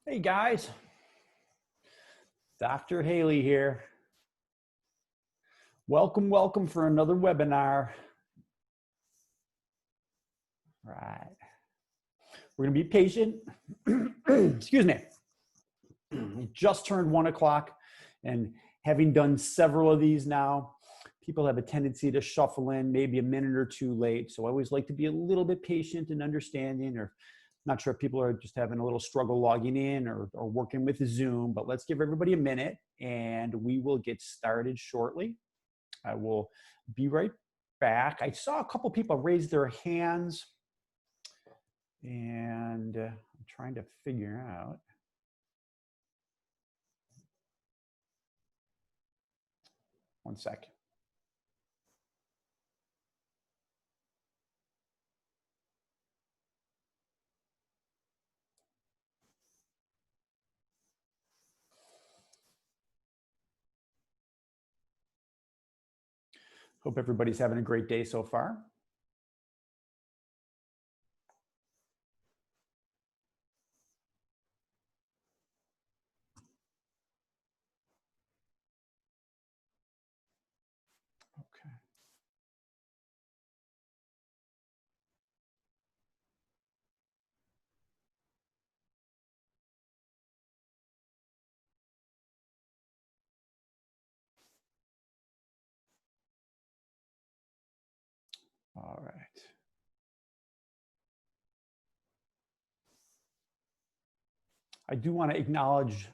Hey guys, Dr. Haley here. Welcome for another webinar. All right, we're gonna be patient. Excuse me. It just turned 1 o'clock, and having done several of these now, people have a tendency to shuffle in maybe a minute or two late. So I always like to be a little bit patient and understanding, or not sure if people are just having a little struggle logging in or working with Zoom, but let's give everybody a minute and we will get started shortly. I will be right back. I saw a couple people raise their hands, and I'm trying to figure out. One sec. Hope everybody's having a great day so far. Okay. All right. I do want to acknowledge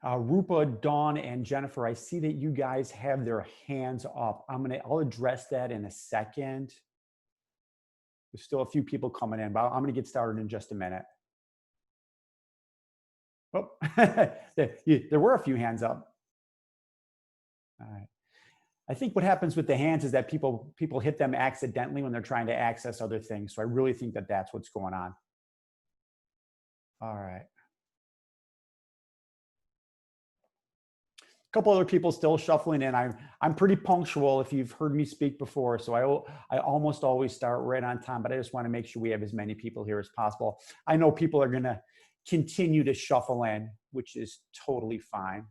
Rupa, Dawn, and Jennifer. I see that you guys have their hands up. I'll address that in a second. There's still a few people coming in, but I'm gonna get started in just a minute. Oh, there were a few hands up. All right. I think what happens with the hands is that people hit them accidentally when they're trying to access other things. So I really think that that's what's going on. All right. A couple other people still shuffling in. I'm pretty punctual if you've heard me speak before. So I almost always start right on time, but I just want to make sure we have as many people here as possible. I know people are going to continue to shuffle in, which is totally fine.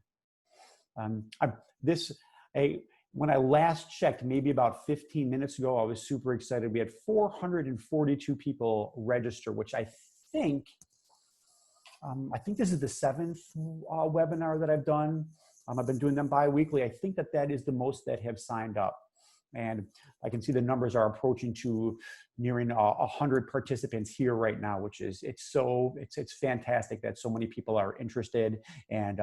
When I last checked, maybe about 15 minutes ago, I was super excited. We had 442 people register, which I think this is the 7th webinar that I've done. I've been doing them bi-weekly. I think that is the most that have signed up. And I can see the numbers are approaching to nearing 100 participants here right now, which is, it's fantastic that so many people are interested. And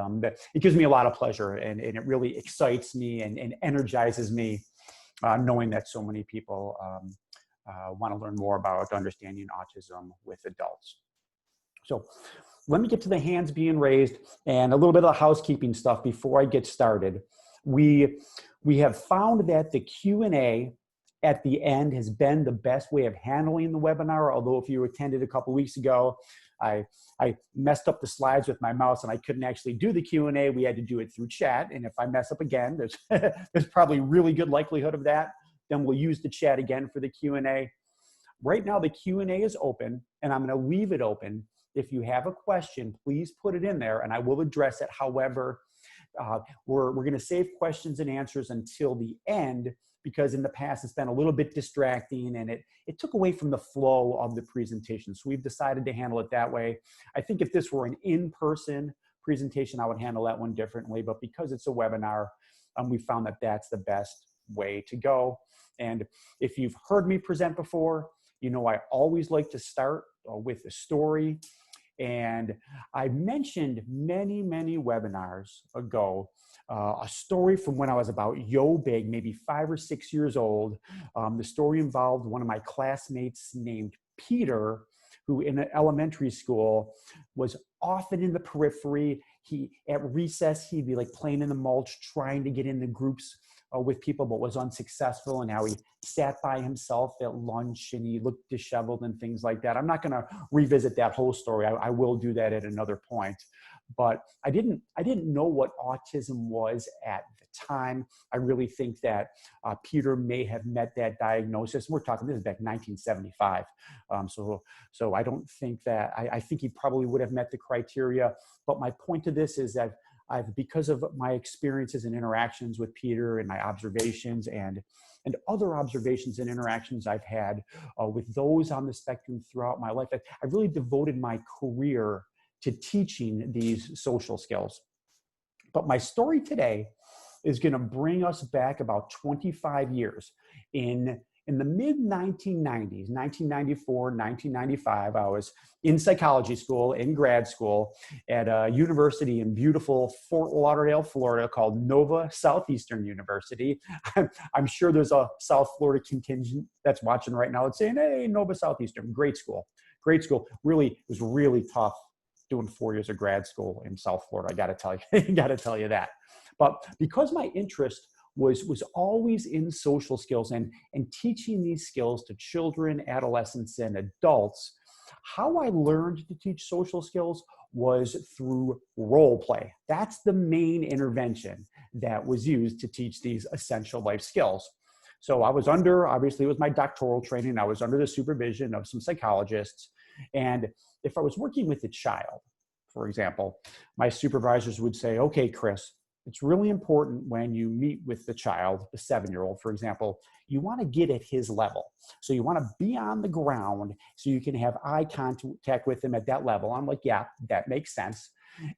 it gives me a lot of pleasure, and it really excites me and energizes me knowing that so many people want to learn more about understanding autism with adults. So let me get to the hands being raised and a little bit of the housekeeping stuff before I get started. We have found that the Q&A at the end has been the best way of handling the webinar. Although if you attended a couple weeks ago, I messed up the slides with my mouse and I couldn't actually do the Q&A. We had to do it through chat. And if I mess up again, there's probably really good likelihood of that. Then we'll use the chat again for the Q&A. Right now, the Q&A is open, and I'm going to leave it open. If you have a question, please put it in there and I will address it. However, we're going to save questions and answers until the end, because in the past it's been a little bit distracting and it took away from the flow of the presentation. So we've decided to handle it that way. I think if this were an in-person presentation, I would handle that one differently. But because it's a webinar, we found that that's the best way to go. And if you've heard me present before, you know I always like to start with a story. And I mentioned many webinars ago a story from when I was about yo big, maybe 5 or 6 years old. The story involved one of my classmates named Peter, who in elementary school was often in the periphery. At recess, he'd be like playing in the mulch, trying to get in the groups with people, but was unsuccessful. And how he sat by himself at lunch and he looked disheveled and things like that. I'm not going to revisit that whole story. I will do that at another point. but I didn't know what autism was at the time. I really think that Peter may have met that diagnosis. We're talking, this is back in 1975. So I don't think that, I think he probably would have met the criteria. But my point to this is that because of my experiences and interactions with Peter and my observations and other observations and interactions I've had with those on the spectrum throughout my life, I've really devoted my career to teaching these social skills. But my story today is going to bring us back about 25 years. In the mid-1990s, 1994, 1995, I was in psychology school, in grad school, at a university in beautiful Fort Lauderdale, Florida, called Nova Southeastern University. I'm sure there's a South Florida contingent that's watching right now that's saying, hey, Nova Southeastern, great school. Great school. Really, it was really tough doing 4 years of grad school in South Florida. I got to tell you, got to tell you that. But because my interest was always in social skills and teaching these skills to children, adolescents, and adults, how I learned to teach social skills was through role play. That's the main intervention that was used to teach these essential life skills. So I was under, obviously it was my doctoral training, I was under the supervision of some psychologists. And if I was working with a child, for example, my supervisors would say, okay, Chris, it's really important when you meet with the child, the 7-year-old, for example, you want to get at his level. So you want to be on the ground so you can have eye contact with him at that level. I'm like, yeah, that makes sense.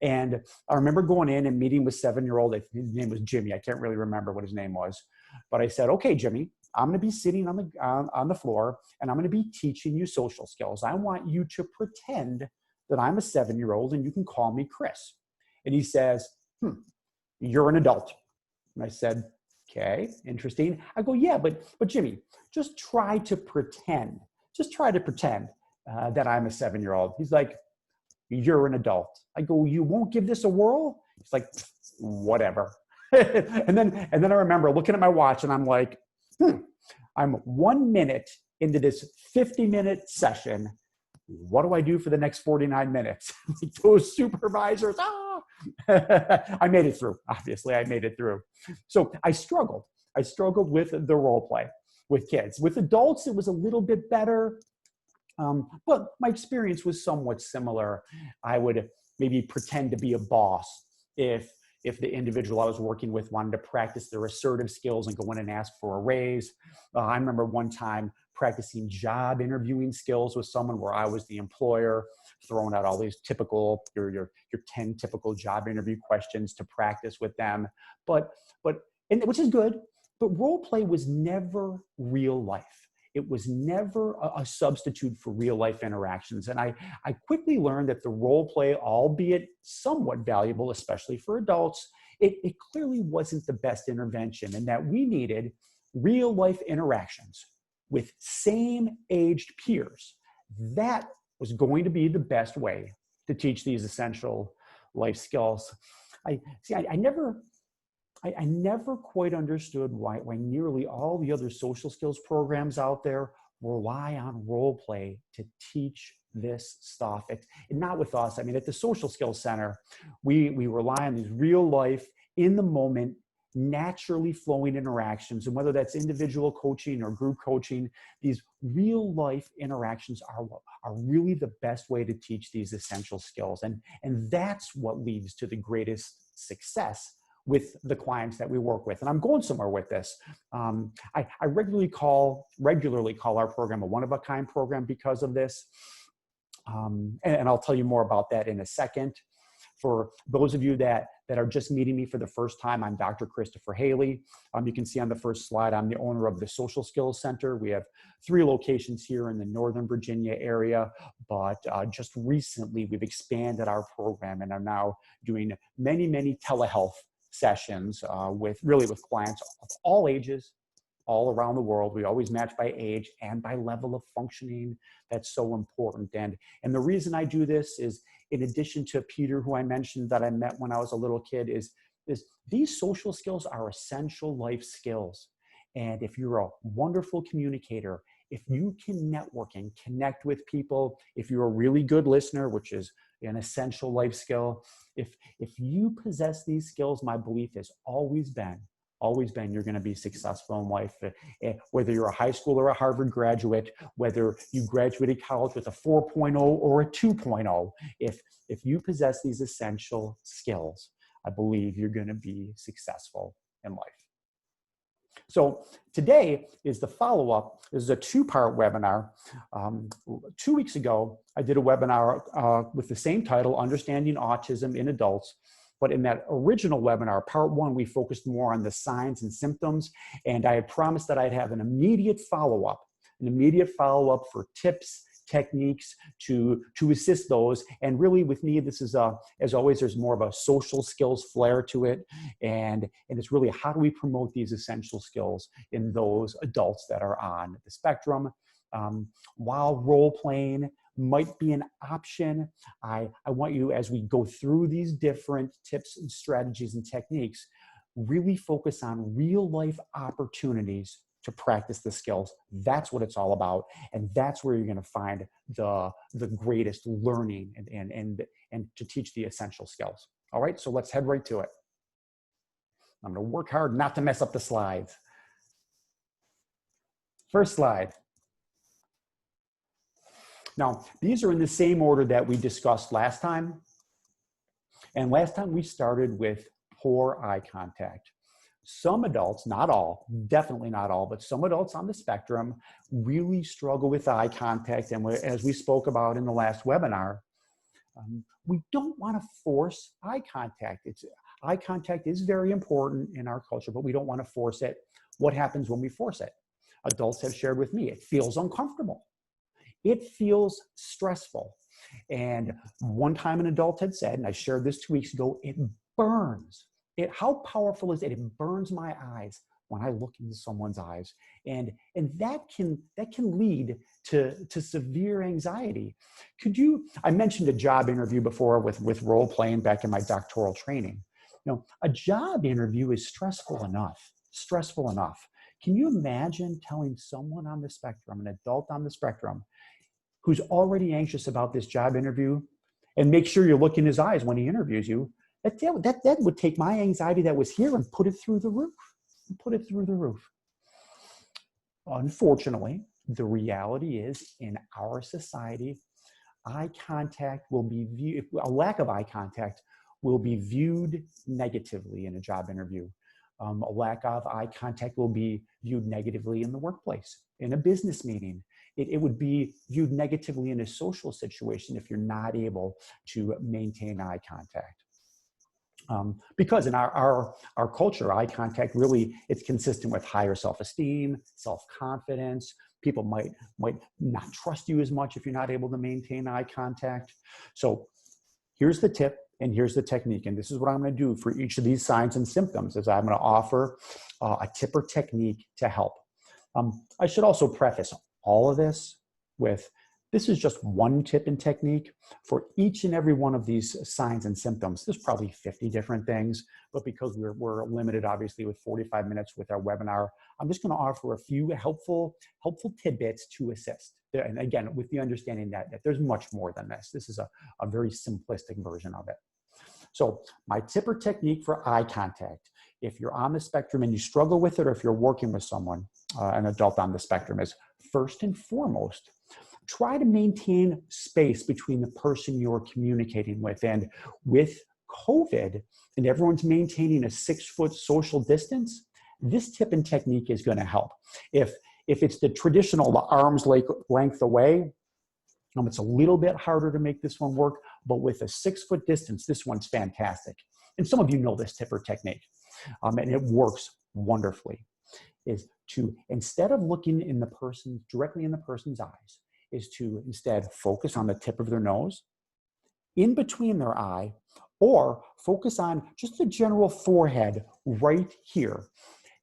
And I remember going in and meeting with 7-year-old, his name was Jimmy. I can't really remember what his name was, but I said, okay, Jimmy, I'm going to be sitting on the floor and I'm going to be teaching you social skills. I want you to pretend that I'm a 7-year-old and you can call me Chris. And he says, you're an adult. And I said, okay, interesting. I go, yeah, but Jimmy, just try to pretend. Just try to pretend that I'm a 7-year-old. He's like, you're an adult. I go, you won't give this a whirl? He's like, whatever. and then I remember looking at my watch and I'm like, I'm 1 minute into this 50-minute session. What do I do for the next 49 minutes? Those supervisors, I made it through. Obviously, I made it through. So I struggled. I struggled with the role play with kids. With adults, it was a little bit better, but my experience was somewhat similar. I would maybe pretend to be a boss if the individual I was working with wanted to practice their assertive skills and go in and ask for a raise. I remember one time practicing job interviewing skills with someone where I was the employer, throwing out all these typical, your 10 typical job interview questions to practice with them. But which is good, but role play was never real life. It was never a substitute for real life interactions. And I quickly learned that the role play, albeit somewhat valuable, especially for adults, it clearly wasn't the best intervention, and that we needed real life interactions with same aged peers. That was going to be the best way to teach these essential life skills. I never quite understood why nearly all the other social skills programs out there rely on role play to teach this stuff. Not with us. I mean, at the Social Skills Center, we rely on these real life, in the moment, naturally flowing interactions. And whether that's individual coaching or group coaching, these real life interactions are really the best way to teach these essential skills. And that's what leads to the greatest success with the clients that we work with. And I'm going somewhere with this. I regularly call our program a one-of-a-kind program because of this. And I'll tell you more about that in a second. For those of you that are just meeting me for the first time, I'm Dr. Christopher Haley. You can see on the first slide, I'm the owner of the Social Skills Center. We have 3 locations here in the Northern Virginia area, but just recently we've expanded our program and are now doing many, many telehealth sessions with clients of all ages, all around the world. We always match by age and by level of functioning. That's so important. And the reason I do this is, in addition to Peter, who I mentioned that I met when I was a little kid, is these social skills are essential life skills. And if you're a wonderful communicator, if you can network and connect with people, if you're a really good listener, which is an essential life skill, if you possess these skills, my belief has always been you're going to be successful in life. Whether you're a high school or a Harvard graduate, whether you graduated college with a 4.0 or a 2.0, if you possess these essential skills, I believe you're going to be successful in life. So today is the follow-up. This is a two-part webinar. 2 weeks ago, I did a webinar with the same title, Understanding Autism in Adults. But in that original webinar, part one, we focused more on the signs and symptoms. And I had promised that I'd have an immediate follow-up for tips, techniques to assist those. And really with me, this is, as always, there's more of a social skills flair to it. And it's really, how do we promote these essential skills in those adults that are on the spectrum? While role-playing might be an option, I want you, as we go through these different tips and strategies and techniques, really focus on real-life opportunities to practice the skills. That's what it's all about. And that's where you're going to find the greatest learning and to teach the essential skills. All right, so let's head right to it. I'm going to work hard not to mess up the slides. First slide. Now, these are in the same order that we discussed last time. And last time we started with poor eye contact. Some adults, not all, definitely not all, but some adults on the spectrum really struggle with eye contact. And as we spoke about in the last webinar, we don't want to force eye contact. Eye contact is very important in our culture, but we don't want to force it. What happens when we force it? Adults have shared with me, it feels uncomfortable. It feels stressful. And one time an adult had said, and I shared this 2 weeks ago, it burns. How powerful is it? It burns my eyes when I look into someone's eyes. And that can lead to severe anxiety. I mentioned a job interview before with role playing back in my doctoral training. A job interview is stressful enough. Can you imagine telling someone on the spectrum, an adult on the spectrum, who's already anxious about this job interview, and make sure you look in his eyes when he interviews you? That would take my anxiety that was here and put it through the roof. Unfortunately, the reality is in our society, eye contact will be viewed, a lack of eye contact will be viewed negatively in a job interview. A lack of eye contact will be viewed negatively in the workplace, in a business meeting. It would be viewed negatively in a social situation if you're not able to maintain eye contact. Because in our culture, eye contact really, it's consistent with higher self-esteem, self-confidence. People might not trust you as much if you're not able to maintain eye contact. So here's the tip and here's the technique. And this is what I'm going to do for each of these signs and symptoms, is I'm going to offer a tip or technique to help. I should also preface all of this with, this is just one tip and technique. For each and every one of these signs and symptoms, there's probably 50 different things, but because we're limited, obviously, with 45 minutes with our webinar, I'm just going to offer a few helpful tidbits to assist. And again, with the understanding that there's much more than this. This is a very simplistic version of it. So my tip or technique for eye contact, if you're on the spectrum and you struggle with it, or if you're working with someone, an adult on the spectrum, is first and foremost, try to maintain space between the person you're communicating with. And with COVID, and everyone's maintaining a 6-foot social distance, this tip and technique is going to help. If it's the traditional arm's length away, it's a little bit harder to make this one work, but with a 6-foot distance, this one's fantastic. And some of you know this tip or technique, and it works wonderfully, is to, instead of looking directly in the person's eyes, is to instead focus on the tip of their nose, in between their eye, or focus on just the general forehead right here,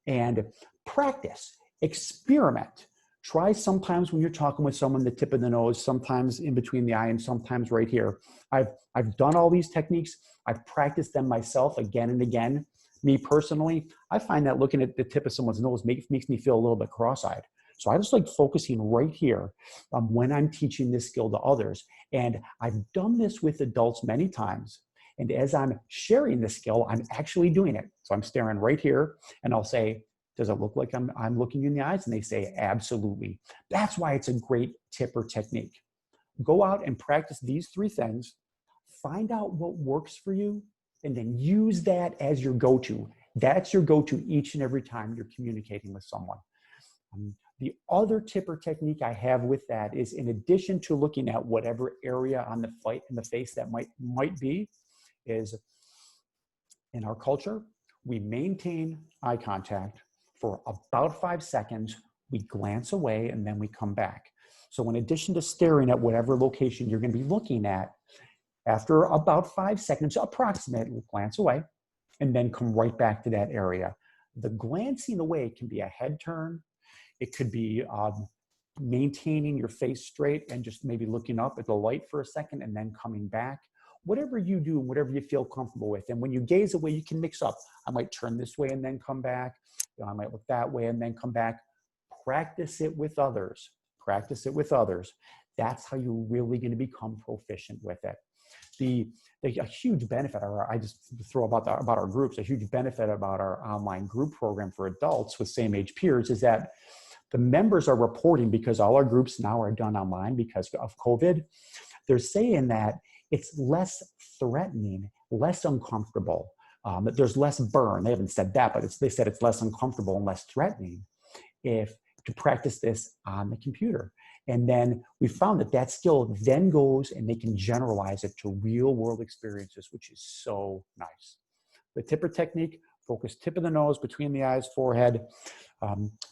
and practice, experiment. Try sometimes when you're talking with someone, the tip of the nose, sometimes in between the eye, and sometimes right here. I've done all these techniques. I've practiced them myself again and again. Me personally, I find that looking at the tip of someone's nose makes me feel a little bit cross-eyed. So I just like focusing right here when I'm teaching this skill to others. And I've done this with adults many times. And as I'm sharing the skill, I'm actually doing it. So I'm staring right here and I'll say, does it look like I'm looking you in the eyes? And they say, absolutely. That's why it's a great tip or technique. Go out and practice these 3 things, find out what works for you, and then use that as your go-to. That's your go-to each and every time you're communicating with someone. The other tip or technique I have with that is, in addition to looking at whatever area on the face that might be, is in our culture, we maintain eye contact for about 5 seconds, we glance away, and then we come back. So in addition to staring at whatever location you're going to be looking at, after about 5 seconds, approximately, glance away, and then come right back to that area. The glancing away can be a head turn. It could be maintaining your face straight and just maybe looking up at the light for a second and then coming back. Whatever you do, whatever you feel comfortable with. And when you gaze away, you can mix up. I might turn this way and then come back. I might look that way and then come back. Practice it with others. Practice it with others. That's how you're really going to become proficient with it. A huge benefit, or I just throw about our groups, a huge benefit about our online group program for adults with same age peers is that the members are reporting, because all our groups now are done online because of COVID, they're saying that it's less threatening, less uncomfortable, that there's less burn. They haven't said that, but they said it's less uncomfortable and less threatening to practice this on the computer. And then we found that skill then goes and they can generalize it to real world experiences, which is so nice. The tipper technique, focus tip of the nose between the eyes, forehead.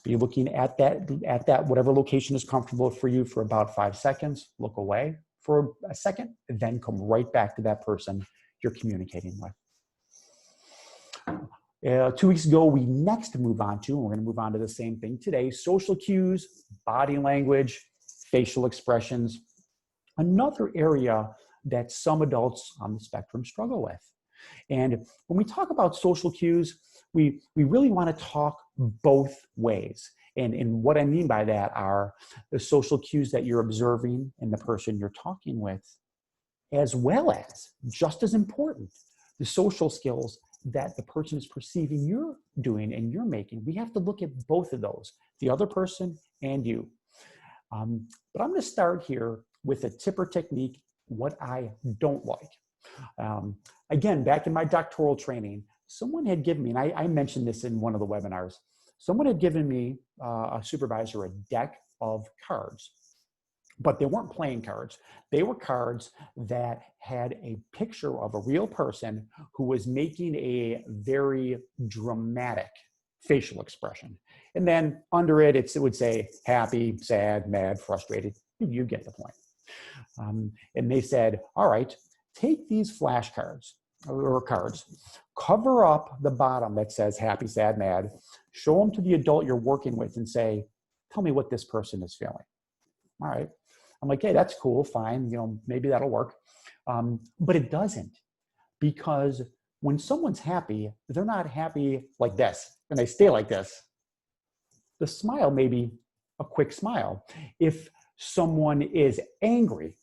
Be looking at that whatever location is comfortable for you for about 5 seconds. Look away for a second, and then come right back to that person you're communicating with. 2 weeks ago, we next move on to, and we're going to move on to the same thing today, social cues, body language, facial expressions, another area that some adults on the spectrum struggle with. And when we talk about social cues, we really want to talk both ways. And what I mean by that are the social cues that you're observing in the person you're talking with, as well as, just as important, the social skills that the person is perceiving you're doing and you're making. We have to look at both of those, the other person and you. But I'm going to start here with a tipper technique, what I don't like. Again, back in my doctoral training, someone had given me, and I mentioned this in one of the webinars, someone had given me, a supervisor, a deck of cards. But they weren't playing cards. They were cards that had a picture of a real person who was making a very dramatic facial expression. And then under it, it would say happy, sad, mad, frustrated. You get the point. And they said, all right, take these flashcards or cards, cover up the bottom that says happy, sad, mad, show them to the adult you're working with and say, tell me what this person is feeling. All right. I'm like, hey, that's cool, fine, maybe that'll work. But it doesn't, because when someone's happy, they're not happy like this, and they stay like this. The smile may be a quick smile. If someone is angry,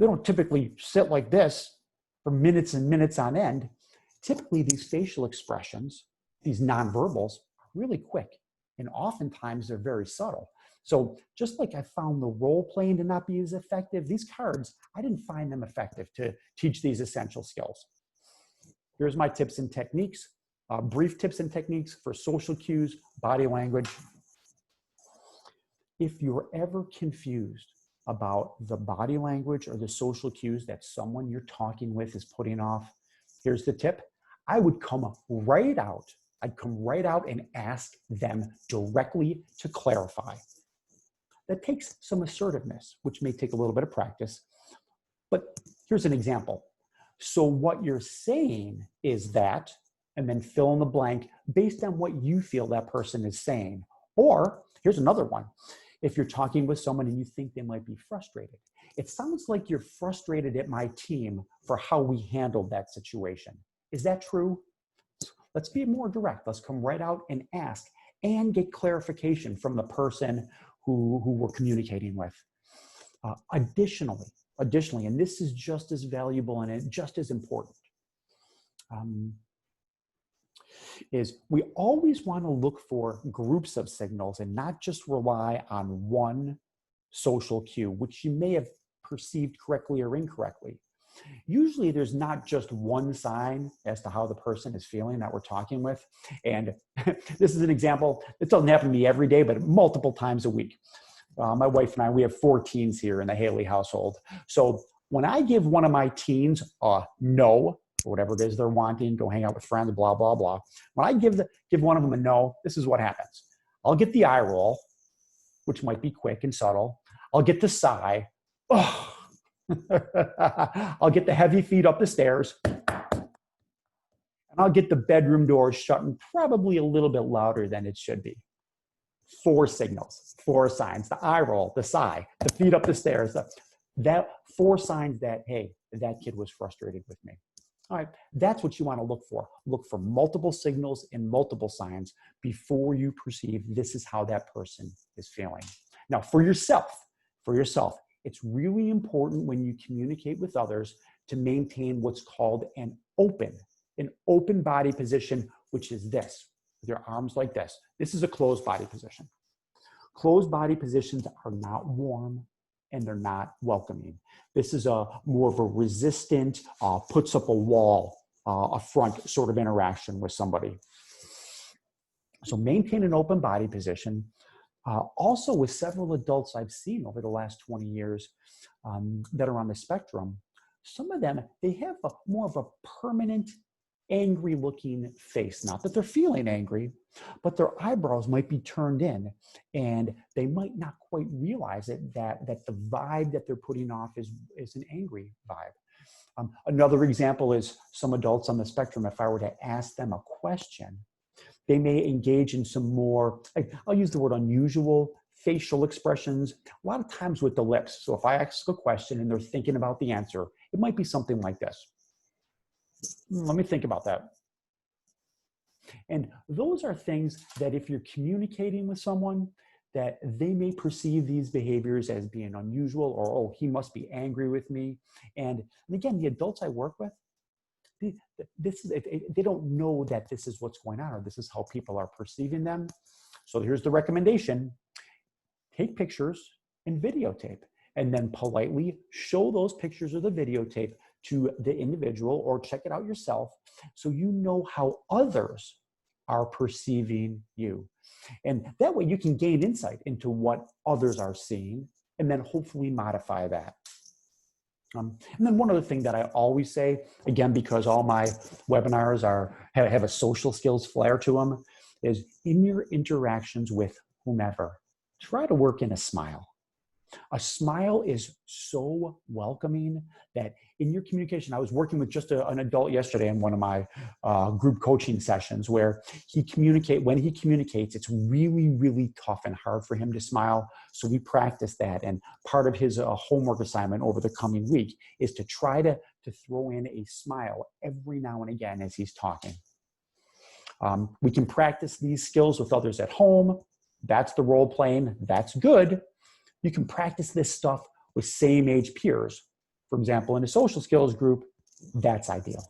they don't typically sit like this for minutes and minutes on end. Typically, these facial expressions, these nonverbals, are really quick, and oftentimes they're very subtle. So just like I found the role playing to not be as effective, these cards, I didn't find them effective to teach these essential skills. Here's my tips and techniques, brief tips and techniques for social cues, body language. If you're ever confused about the body language or the social cues that someone you're talking with is putting off, here's the tip. I would come right out. I'd come right out and ask them directly to clarify. That takes some assertiveness, which may take a little bit of practice. But here's an example. So what you're saying is that, and then fill in the blank based on what you feel that person is saying. Or here's another one. If you're talking with someone and you think they might be frustrated, it sounds like you're frustrated at my team for how we handled that situation. Is that true? Let's be more direct. Let's come right out and ask. and get clarification from the person who we're communicating with. Additionally, and this is just as valuable and just as important, is we always want to look for groups of signals and not just rely on one social cue, which you may have perceived correctly or incorrectly. Usually there's not just one sign as to how the person is feeling that we're talking with. And this is an example. It doesn't happen to me every day, but multiple times a week. My wife and I, we have 4 teens here in the Haley household. So when I give one of my teens a no, or whatever it is they're wanting, go hang out with friends, blah, blah, blah. When I give one of them a no, this is what happens. I'll get the eye roll, which might be quick and subtle. I'll get the sigh. Oh. I'll get the heavy feet up the stairs. And I'll get the bedroom door shut and probably a little bit louder than it should be. 4 signals, 4 signs, the eye roll, the sigh, the feet up the stairs, that 4 signs that, hey, that kid was frustrated with me. All right, that's what you want to look for. Look for multiple signals and multiple signs before you perceive this is how that person is feeling. Now, for yourself, it's really important when you communicate with others to maintain what's called an open body position, which is this, with your arms like this. This is a closed body position. Closed body positions are not warm and they're not welcoming. This is more of a resistant, puts up a wall, a front sort of interaction with somebody. So maintain an open body position. Also with several adults I've seen over the last 20 years that are on the spectrum, some of them, they have more of a permanent angry looking face. Not that they're feeling angry, but their eyebrows might be turned in and they might not quite realize it, that the vibe that they're putting off is an angry vibe. Another example is some adults on the spectrum, if I were to ask them a question, they may engage in some more, I'll use the word unusual, facial expressions, a lot of times with the lips. So if I ask a question and they're thinking about the answer, it might be something like this. Let me think about that. And those are things that if you're communicating with someone, that they may perceive these behaviors as being unusual, or, oh, he must be angry with me. And again, the adults I work with, they don't know that this is what's going on or this is how people are perceiving them. So here's the recommendation. Take pictures and videotape, and then politely show those pictures or the videotape to the individual, or check it out yourself so you know how others are perceiving you. And that way you can gain insight into what others are seeing and then hopefully modify that. And then one other thing that I always say, again, because all my webinars have a social skills flair to them, is in your interactions with whomever, try to work in a smile. A smile is so welcoming that in your communication, I was working with just an adult yesterday in one of my group coaching sessions where when he communicates, it's really, really tough and hard for him to smile. So we practice that. And part of his homework assignment over the coming week is to try to throw in a smile every now and again as he's talking. We can practice these skills with others at home. That's the role playing. That's good. You can practice this stuff with same age peers. For example, in a social skills group, that's ideal.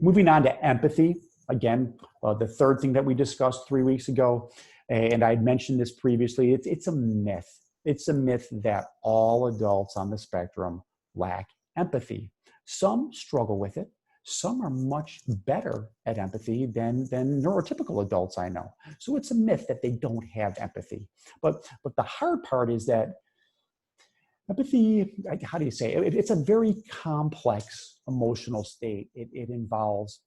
Moving on to empathy. Again, the third thing that we discussed 3 weeks ago, and I had mentioned this previously, it's a myth. It's a myth that all adults on the spectrum lack empathy. Some struggle with it. Some are much better at empathy than neurotypical adults I know. So it's a myth that they don't have empathy. But the hard part is that empathy, how do you say it? It's a very complex emotional state. It involves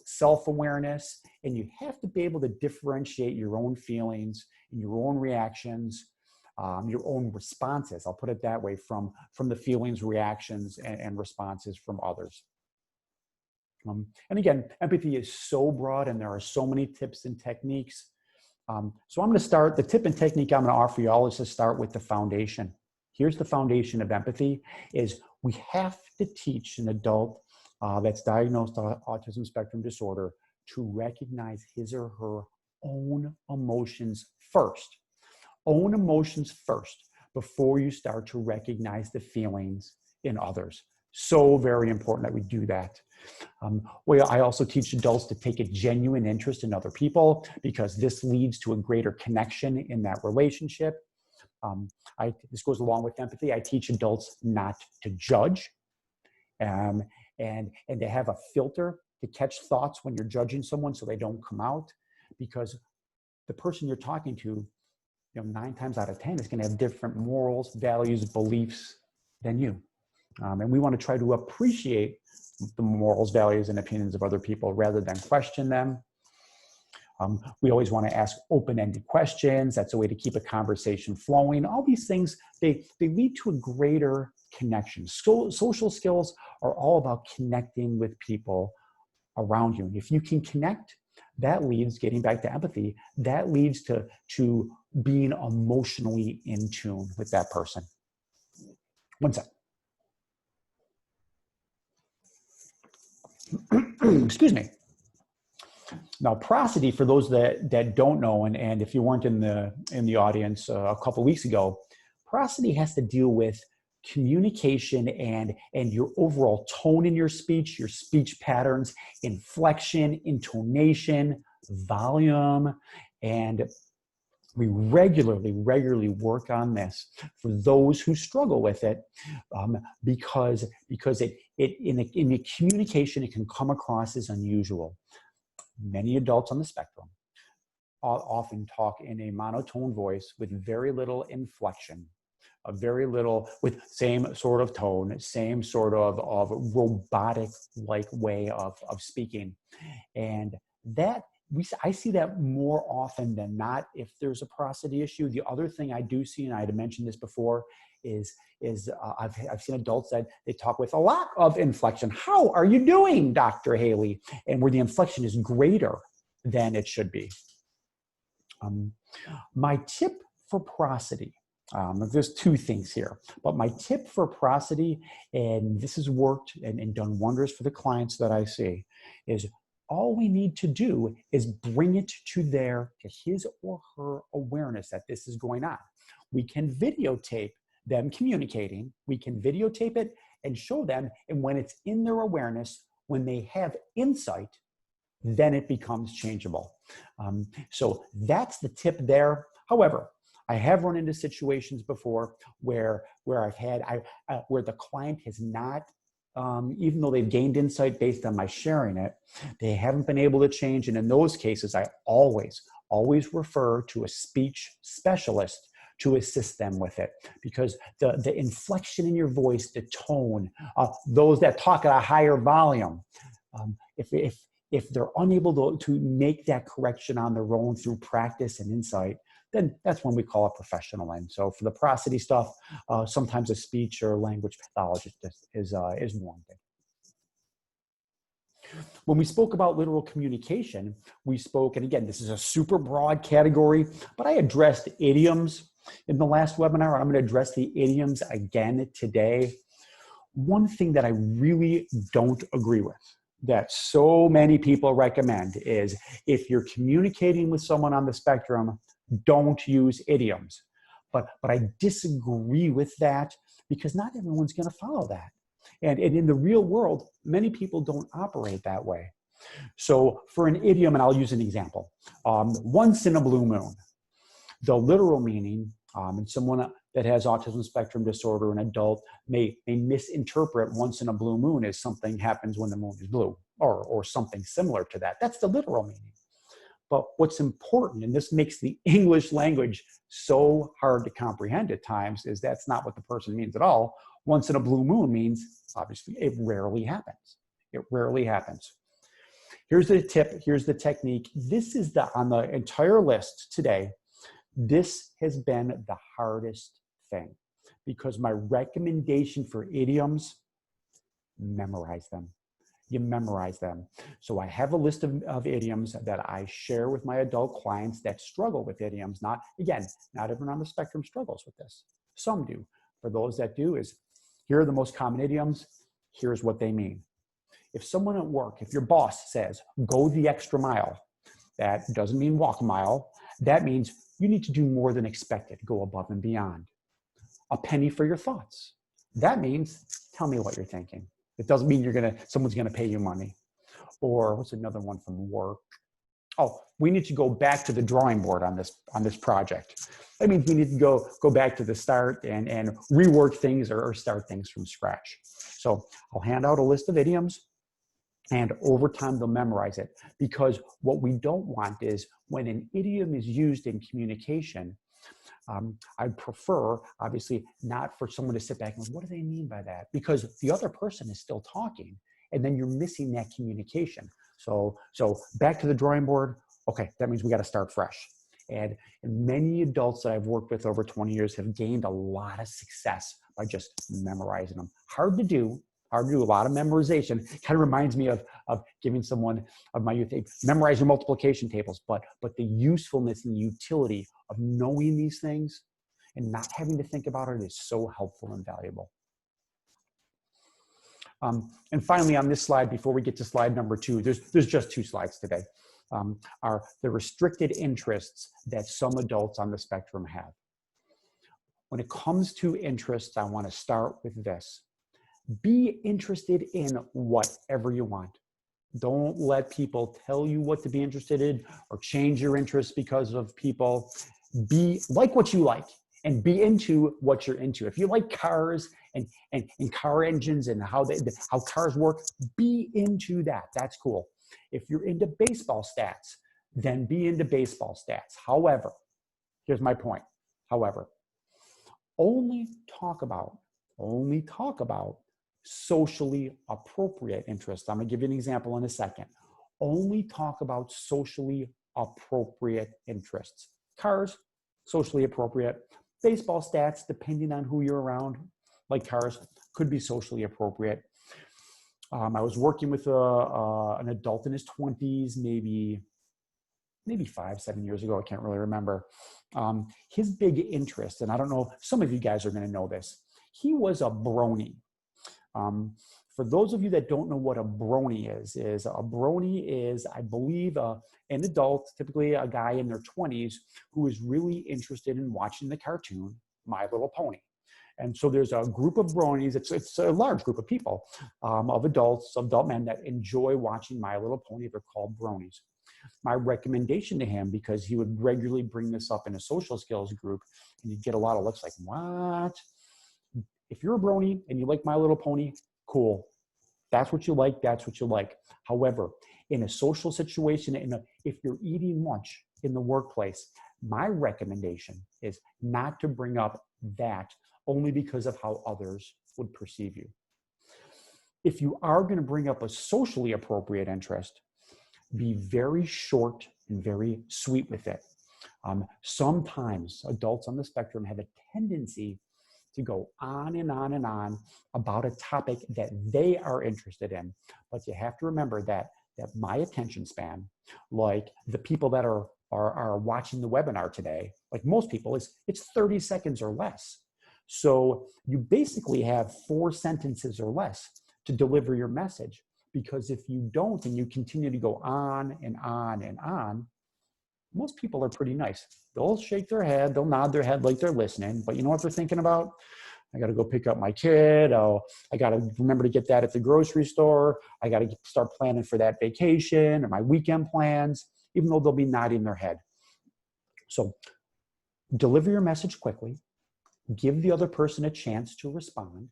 self-awareness, and you have to be able to differentiate your own feelings and your own reactions, your own responses, I'll put it that way, from the feelings, reactions, and responses from others. And again, empathy is so broad and there are so many tips and techniques. So I'm going to start, the tip and technique I'm going to offer you all is to start with the foundation. Here's the foundation of empathy, is we have to teach an adult that's diagnosed with autism spectrum disorder to recognize his or her own emotions first. Own emotions first before you start to recognize the feelings in others. So very important that we do that. I also teach adults to take a genuine interest in other people, because this leads to a greater connection in that relationship. This goes along with empathy. I teach adults not to judge, and to have a filter to catch thoughts when you're judging someone so they don't come out, because the person you're talking to, 9 times out of 10 is going to have different morals, values, beliefs than you. And we want to try to appreciate the morals, values, and opinions of other people rather than question them. We always want to ask open-ended questions. That's a way to keep a conversation flowing. All these things, they lead to a greater connection. So, social skills are all about connecting with people around you. And if you can connect, that leads, getting back to empathy, that leads to being emotionally in tune with that person. One sec. Excuse me. Now, porosity, for those that don't know, and if you weren't in the audience a couple weeks ago, porosity has to deal with communication and your overall tone in your speech patterns, inflection, intonation, volume, and we regularly work on this for those who struggle with it, because in the communication, it can come across as unusual. Many adults on the spectrum often talk in a monotone voice with very little inflection, with same sort of tone, same sort of robotic-like way of speaking. And I see that more often than not if there's a porosity issue. The other thing I do see, and I had mentioned this before, is I've seen adults that they talk with a lot of inflection. How are you doing, Dr. Haley? And where the inflection is greater than it should be. My tip for porosity, there's 2 things here, but my tip for porosity, and this has worked and done wonders for the clients that I see, is all we need to do is bring it to his or her awareness that this is going on. We can videotape them communicating. We can videotape it and show them. And when it's in their awareness, when they have insight, then it becomes changeable. So that's the tip there. However, I have run into situations before where the client has not, even though they've gained insight based on my sharing it, they haven't been able to change. And in those cases, I always refer to a speech specialist to assist them with it, because the inflection in your voice, the tone, those that talk at a higher volume, if they're unable to make that correction on their own through practice and insight, then that's when we call a professional in. So for the porosity stuff, sometimes a speech or language pathologist is warranted. When we spoke about literal communication, we spoke, and again, this is a super broad category, but I addressed idioms in the last webinar. I'm going to address the idioms again today. One thing that I really don't agree with, that so many people recommend, is if you're communicating with someone on the spectrum, don't use idioms. But I disagree with that, because not everyone's going to follow that. And in the real world, many people don't operate that way. So for an idiom, and I'll use an example, once in a blue moon, the literal meaning, and someone that has autism spectrum disorder, an adult, may misinterpret once in a blue moon as something happens when the moon is blue, or something similar to that. That's the literal meaning. But what's important, and this makes the English language so hard to comprehend at times, is that's not what the person means at all. Once in a blue moon means, obviously, it rarely happens. It rarely happens. Here's the tip. Here's the technique. This is on the entire list today. This has been the hardest thing, because my recommendation for idioms, memorize them. You memorize them. So I have a list of idioms that I share with my adult clients that struggle with idioms. Not everyone on the spectrum struggles with this. Some do. For those that do, here are the most common idioms. Here's what they mean. If someone at work, if your boss says, go the extra mile, that doesn't mean walk a mile. That means you need to do more than expected, go above and beyond. A penny for your thoughts. That means tell me what you're thinking. It doesn't mean someone's gonna pay you money. Or what's another one from work? Oh, we need to go back to the drawing board on this project. That means we need to go back to the start and rework things or start things from scratch. So I'll hand out a list of idioms, and over time they'll memorize it, because what we don't want is when an idiom is used in communication, I'd prefer, obviously, not for someone to sit back and go, what do they mean by that? Because the other person is still talking, and then you're missing that communication. So back to the drawing board. Okay, that means we got to start fresh. And many adults that I've worked with over 20 years have gained a lot of success by just memorizing them. Hard to do, a lot of memorization. Kind of reminds me of giving someone of my youth, memorize your multiplication tables, but the usefulness and the utility of knowing these things and not having to think about it is so helpful and valuable. And finally, on this slide, before we get to slide number 2, there's just 2 slides today, are the restricted interests that some adults on the spectrum have. When it comes to interests, I want to start with this. Be interested in whatever you want. Don't let people tell you what to be interested in or change your interests because of people. Be like what you like and be into what you're into. If you like cars and car engines and how cars work, be into that. That's cool. If you're into baseball stats, then be into baseball stats. However, here's my point. However, only talk about socially appropriate interests. I'm gonna give you an example in a second. Only talk about socially appropriate interests. Cars, socially appropriate. Baseball stats, depending on who you're around, like cars, could be socially appropriate. I was working with an adult in his 20s, maybe 5-7 years ago. I can't really remember. His big interest, and I don't know, some of you guys are going to know this. He was a brony. For those of you that don't know what a brony is, I believe, an adult, typically a guy in their 20s, who is really interested in watching the cartoon My Little Pony. And so there's a group of bronies, it's a large group of people, of adult men that enjoy watching My Little Pony. They're called bronies. My recommendation to him, because he would regularly bring this up in a social skills group, and you'd get a lot of looks like, what? If you're a brony and you like My Little Pony, cool. That's what you like, that's what you like. However, in a social situation, if you're eating lunch in the workplace, my recommendation is not to bring up that, only because of how others would perceive you. If you are going to bring up a socially appropriate interest, be very short and very sweet with it. Sometimes adults on the spectrum have a tendency to go on and on and on about a topic that they are interested in. But you have to remember that my attention span, like the people that are watching the webinar today, like most people, it's 30 seconds or less. So you basically have 4 sentences or less to deliver your message, because if you don't and you continue to go on and on and on, most people are pretty nice. They'll shake their head, they'll nod their head like they're listening, but you know what they're thinking about? I got to go pick up my kid. Oh, I got to remember to get that at the grocery store. I got to start planning for that vacation or my weekend plans, even though they'll be nodding their head. So deliver your message quickly. Give the other person a chance to respond.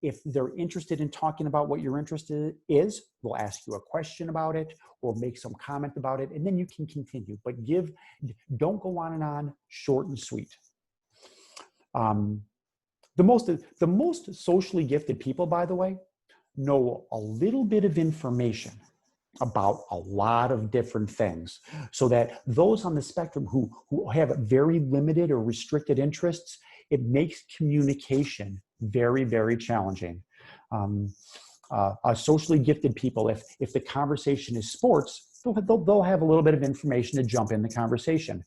If they're interested in talking about what your interest is, they'll ask you a question about it or make some comment about it, and then you can continue. But don't go on and on, short and sweet. The most socially gifted people, by the way, know a little bit of information about a lot of different things, so that those on the spectrum who have very limited or restricted interests, it makes communication very, very challenging. Socially gifted people, if the conversation is sports, they'll have a little bit of information to jump in the conversation.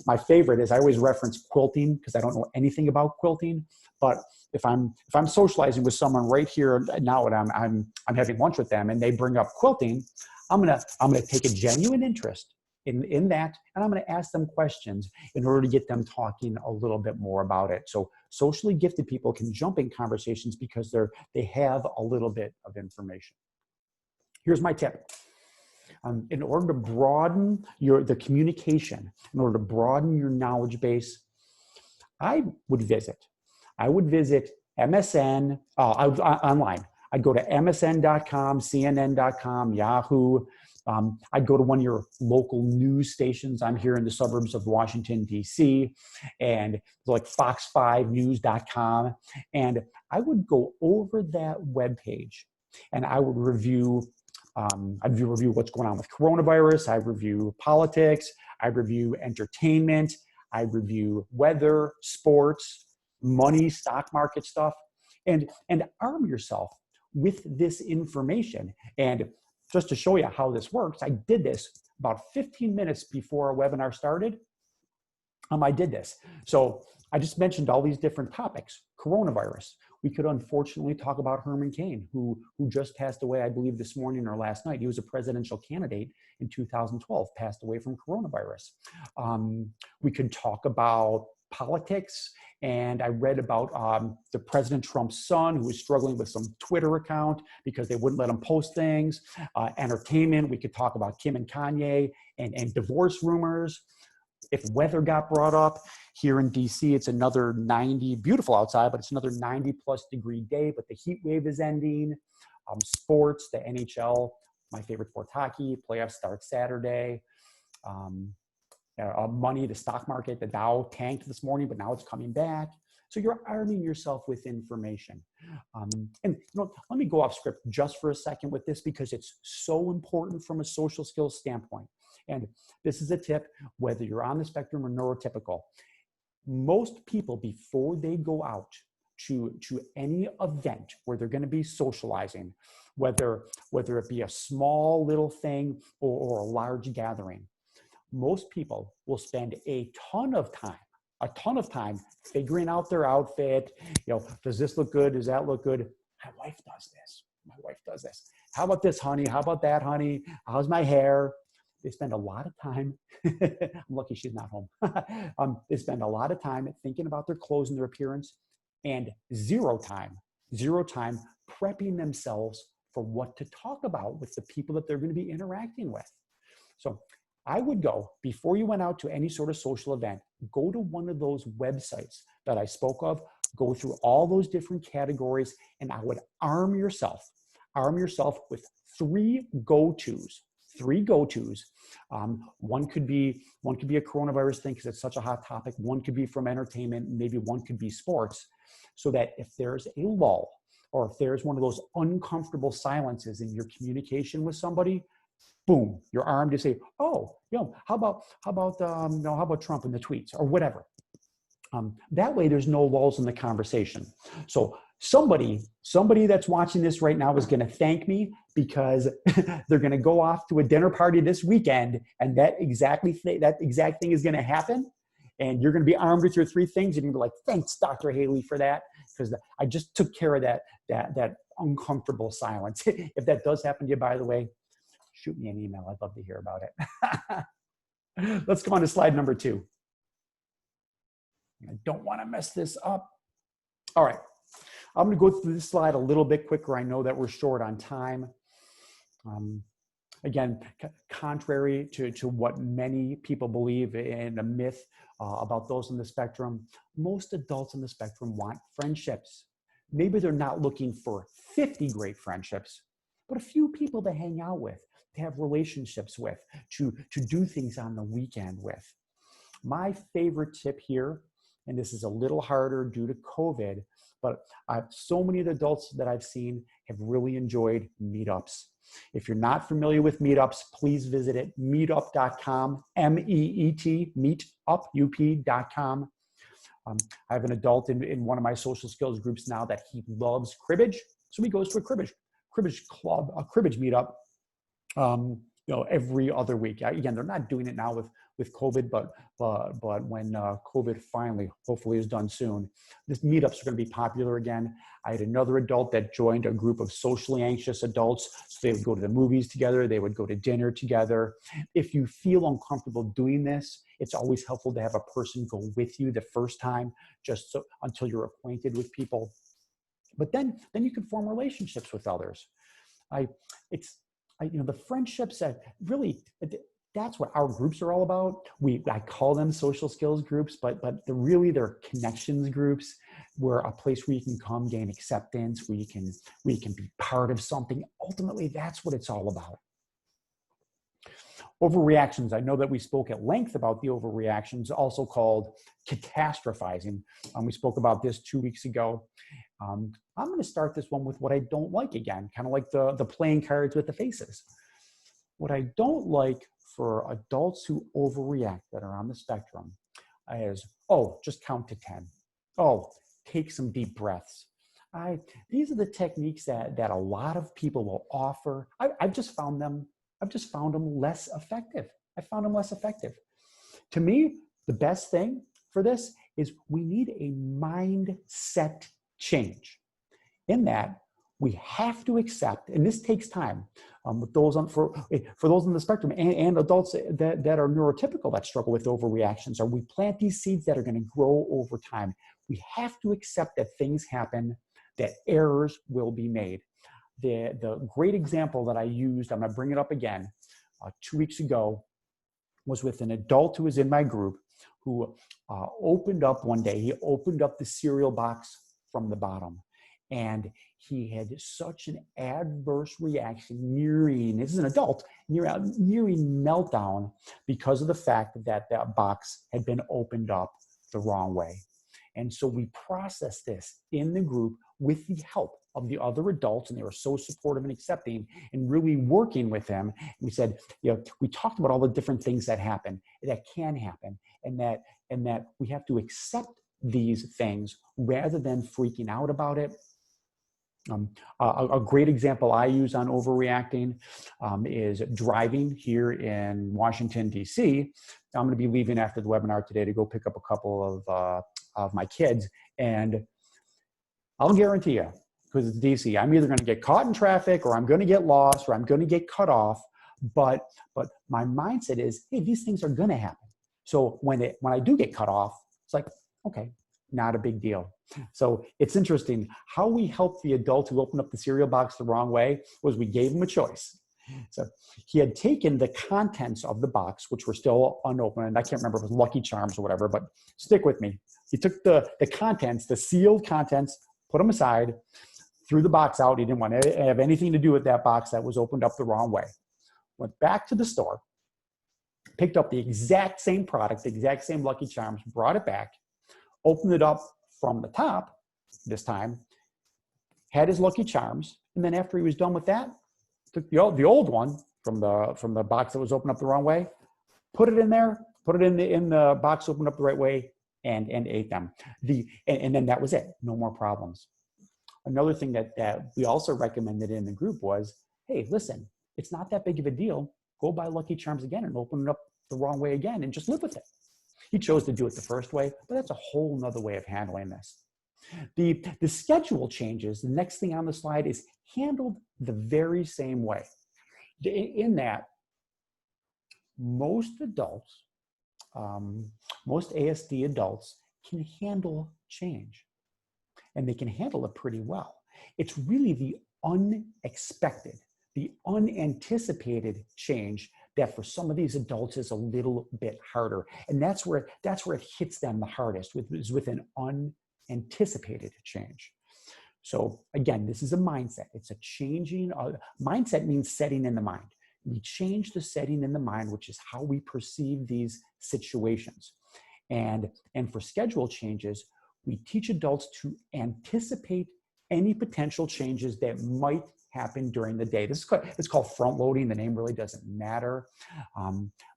My favorite is, I always reference quilting because I don't know anything about quilting, but if I'm socializing with someone right here now, and I'm having lunch with them, and they bring up quilting, I'm gonna take a genuine interest in that, and I'm gonna ask them questions in order to get them talking a little bit more about it. So socially gifted people can jump in conversations because they have a little bit of information. Here's my tip. In order to broaden the communication, in order to broaden your knowledge base, I would visit MSN online. I'd go to MSN.com, CNN.com, Yahoo. I'd go to one of your local news stations. I'm here in the suburbs of Washington, D.C., and like Fox5News.com. And I would go over that webpage, and I would review I'd review what's going on with coronavirus. I'd review politics. I'd review entertainment. I'd review weather, sports, money, stock market stuff, and arm yourself with this information. And just to show you how this works, I did this about 15 minutes before our webinar started. I did this. So I just mentioned all these different topics. Coronavirus. We could unfortunately talk about Herman Cain, who just passed away, I believe, this morning or last night. He was a presidential candidate in 2012, passed away from coronavirus. We could talk about politics. And I read about the President Trump's son, who was struggling with some Twitter account because they wouldn't let him post things. Entertainment, we could talk about Kim and Kanye and divorce rumors. If weather got brought up, here in DC, it's another 90, beautiful outside, but it's another 90+ degree day, but the heat wave is ending. Sports, the NHL, my favorite sport, hockey, playoffs start Saturday. Money, the stock market, the Dow tanked this morning, but now it's coming back. So you're arming yourself with information. And let me go off script just for a second with this, because it's so important from a social skills standpoint. And this is a tip, whether you're on the spectrum or neurotypical. Most people, before they go out to any event where they're going to be socializing, whether it be a small little thing or a large gathering, most people will spend a ton of time figuring out their outfit. Does this look good? Does that look good? My wife does this. How about this, honey? How about that, honey? How's my hair? They spend a lot of time, I'm lucky she's not home. They spend a lot of time thinking about their clothes and their appearance, and zero time prepping themselves for what to talk about with the people that they're going to be interacting with. So I would go, before you went out to any sort of social event, go to one of those websites that I spoke of, go through all those different categories, and I would arm yourself with three go-tos. One could be a coronavirus thing because it's such a hot topic. One could be from entertainment. Maybe one could be sports. So that if there's a lull, or if there's one of those uncomfortable silences in your communication with somebody, boom, you're armed to say, oh, how about Trump and the tweets or whatever. That way, there's no lulls in the conversation. So somebody that's watching this right now is going to thank me, because they're going to go off to a dinner party this weekend, and that exact thing is going to happen. And you're going to be armed with your three things, and you're going to be like, thanks, Dr. Haley, for that, because I just took care of that uncomfortable silence. If that does happen to you, by the way, shoot me an email. I'd love to hear about it. Let's go on to slide number 2. I don't want to mess this up. All right. I'm going to go through this slide a little bit quicker. I know that we're short on time. Again, contrary to what many people believe in a myth about those on the spectrum, most adults on the spectrum want friendships. Maybe they're not looking for 50 great friendships, but a few people to hang out with, to have relationships with, to do things on the weekend with. My favorite tip here, and this is a little harder due to COVID, but so many of the adults that I've seen have really enjoyed meetups. If you're not familiar with meetups, please visit it, meetup.com, M-E-E-T, meetup.com. I have an adult in one of my social skills groups now that he loves cribbage. So he goes to a cribbage club, a cribbage meetup. every other week. Again, they're not doing it now with COVID, but when COVID finally, hopefully, is done soon, these meetups are going to be popular again. I had another adult that joined a group of socially anxious adults. So they would go to the movies together. They would go to dinner together. If you feel uncomfortable doing this, it's always helpful to have a person go with you the first time, just so until you're acquainted with people. But then you can form relationships with others. The friendships that really, that's what our groups are all about. I call them social skills groups, but they're connections groups, where a place where you can come gain acceptance, where you can be part of something. Ultimately, that's what it's all about. Overreactions. I know that we spoke at length about the overreactions, also called catastrophizing. We spoke about this 2 weeks ago. I'm going to start this one with what I don't like again, kind of like the playing cards with the faces. What I don't like for adults who overreact that are on the spectrum is, just count to 10. Take some deep breaths. These are the techniques that a lot of people will offer. I've just found them less effective. I found them less effective. To me, the best thing for this is we need a mindset change. In that, we have to accept, and this takes time, with those for those on the spectrum and adults that are neurotypical that struggle with overreactions, or we plant these seeds that are going to grow over time. We have to accept that things happen, that errors will be made. The great example that I used, I'm going to bring it up again, 2 weeks ago, was with an adult who was in my group who opened up one day. He opened up the cereal box from the bottom, and he had such an adverse reaction, this is an adult, nearing meltdown, because of the fact that box had been opened up the wrong way. And so we processed this in the group with the help of the other adults, and they were so supportive and accepting and really working with them. And we said, we talked about all the different things that can happen, and that we have to accept these things rather than freaking out about it. A great example I use on overreacting is driving here in Washington, D.C. I'm going to be leaving after the webinar today to go pick up a couple of my kids, and I'll guarantee you, because it's DC, I'm either going to get caught in traffic, or I'm going to get lost, or I'm going to get cut off. But my mindset is, hey, these things are going to happen. So when I do get cut off, it's like, okay, not a big deal. So it's interesting how we helped the adult who opened up the cereal box the wrong way was we gave him a choice. So he had taken the contents of the box, which were still unopened, and I can't remember if it was Lucky Charms or whatever, but stick with me. He took the contents, the sealed contents, put them aside, threw the box out. He didn't want to have anything to do with that box that was opened up the wrong way. Went back to the store, picked up the exact same product, the exact same Lucky Charms, brought it back, opened it up from the top this time, had his Lucky Charms, and then after he was done with that, took the old one from the box that was opened up the wrong way, put it in there, put it in the box opened up the right way, and ate them. And then that was it. No more problems. Another thing that we also recommended in the group was, hey, listen, it's not that big of a deal. Go buy Lucky Charms again and open it up the wrong way again and just live with it. He chose to do it the first way, but that's a whole nother way of handling this. The schedule changes, the next thing on the slide, is handled the very same way. In that, most adults, most ASD adults can handle change, and they can handle it pretty well. It's really the unexpected, the unanticipated change that for some of these adults is a little bit harder. And that's where it hits them the hardest, with an unanticipated change. So again, this is a mindset. It's a changing. Mindset means setting in the mind. We change the setting in the mind, which is how we perceive these situations. And for schedule changes, we teach adults to anticipate any potential changes that might happen during the day. It's called front loading. The name really doesn't matter.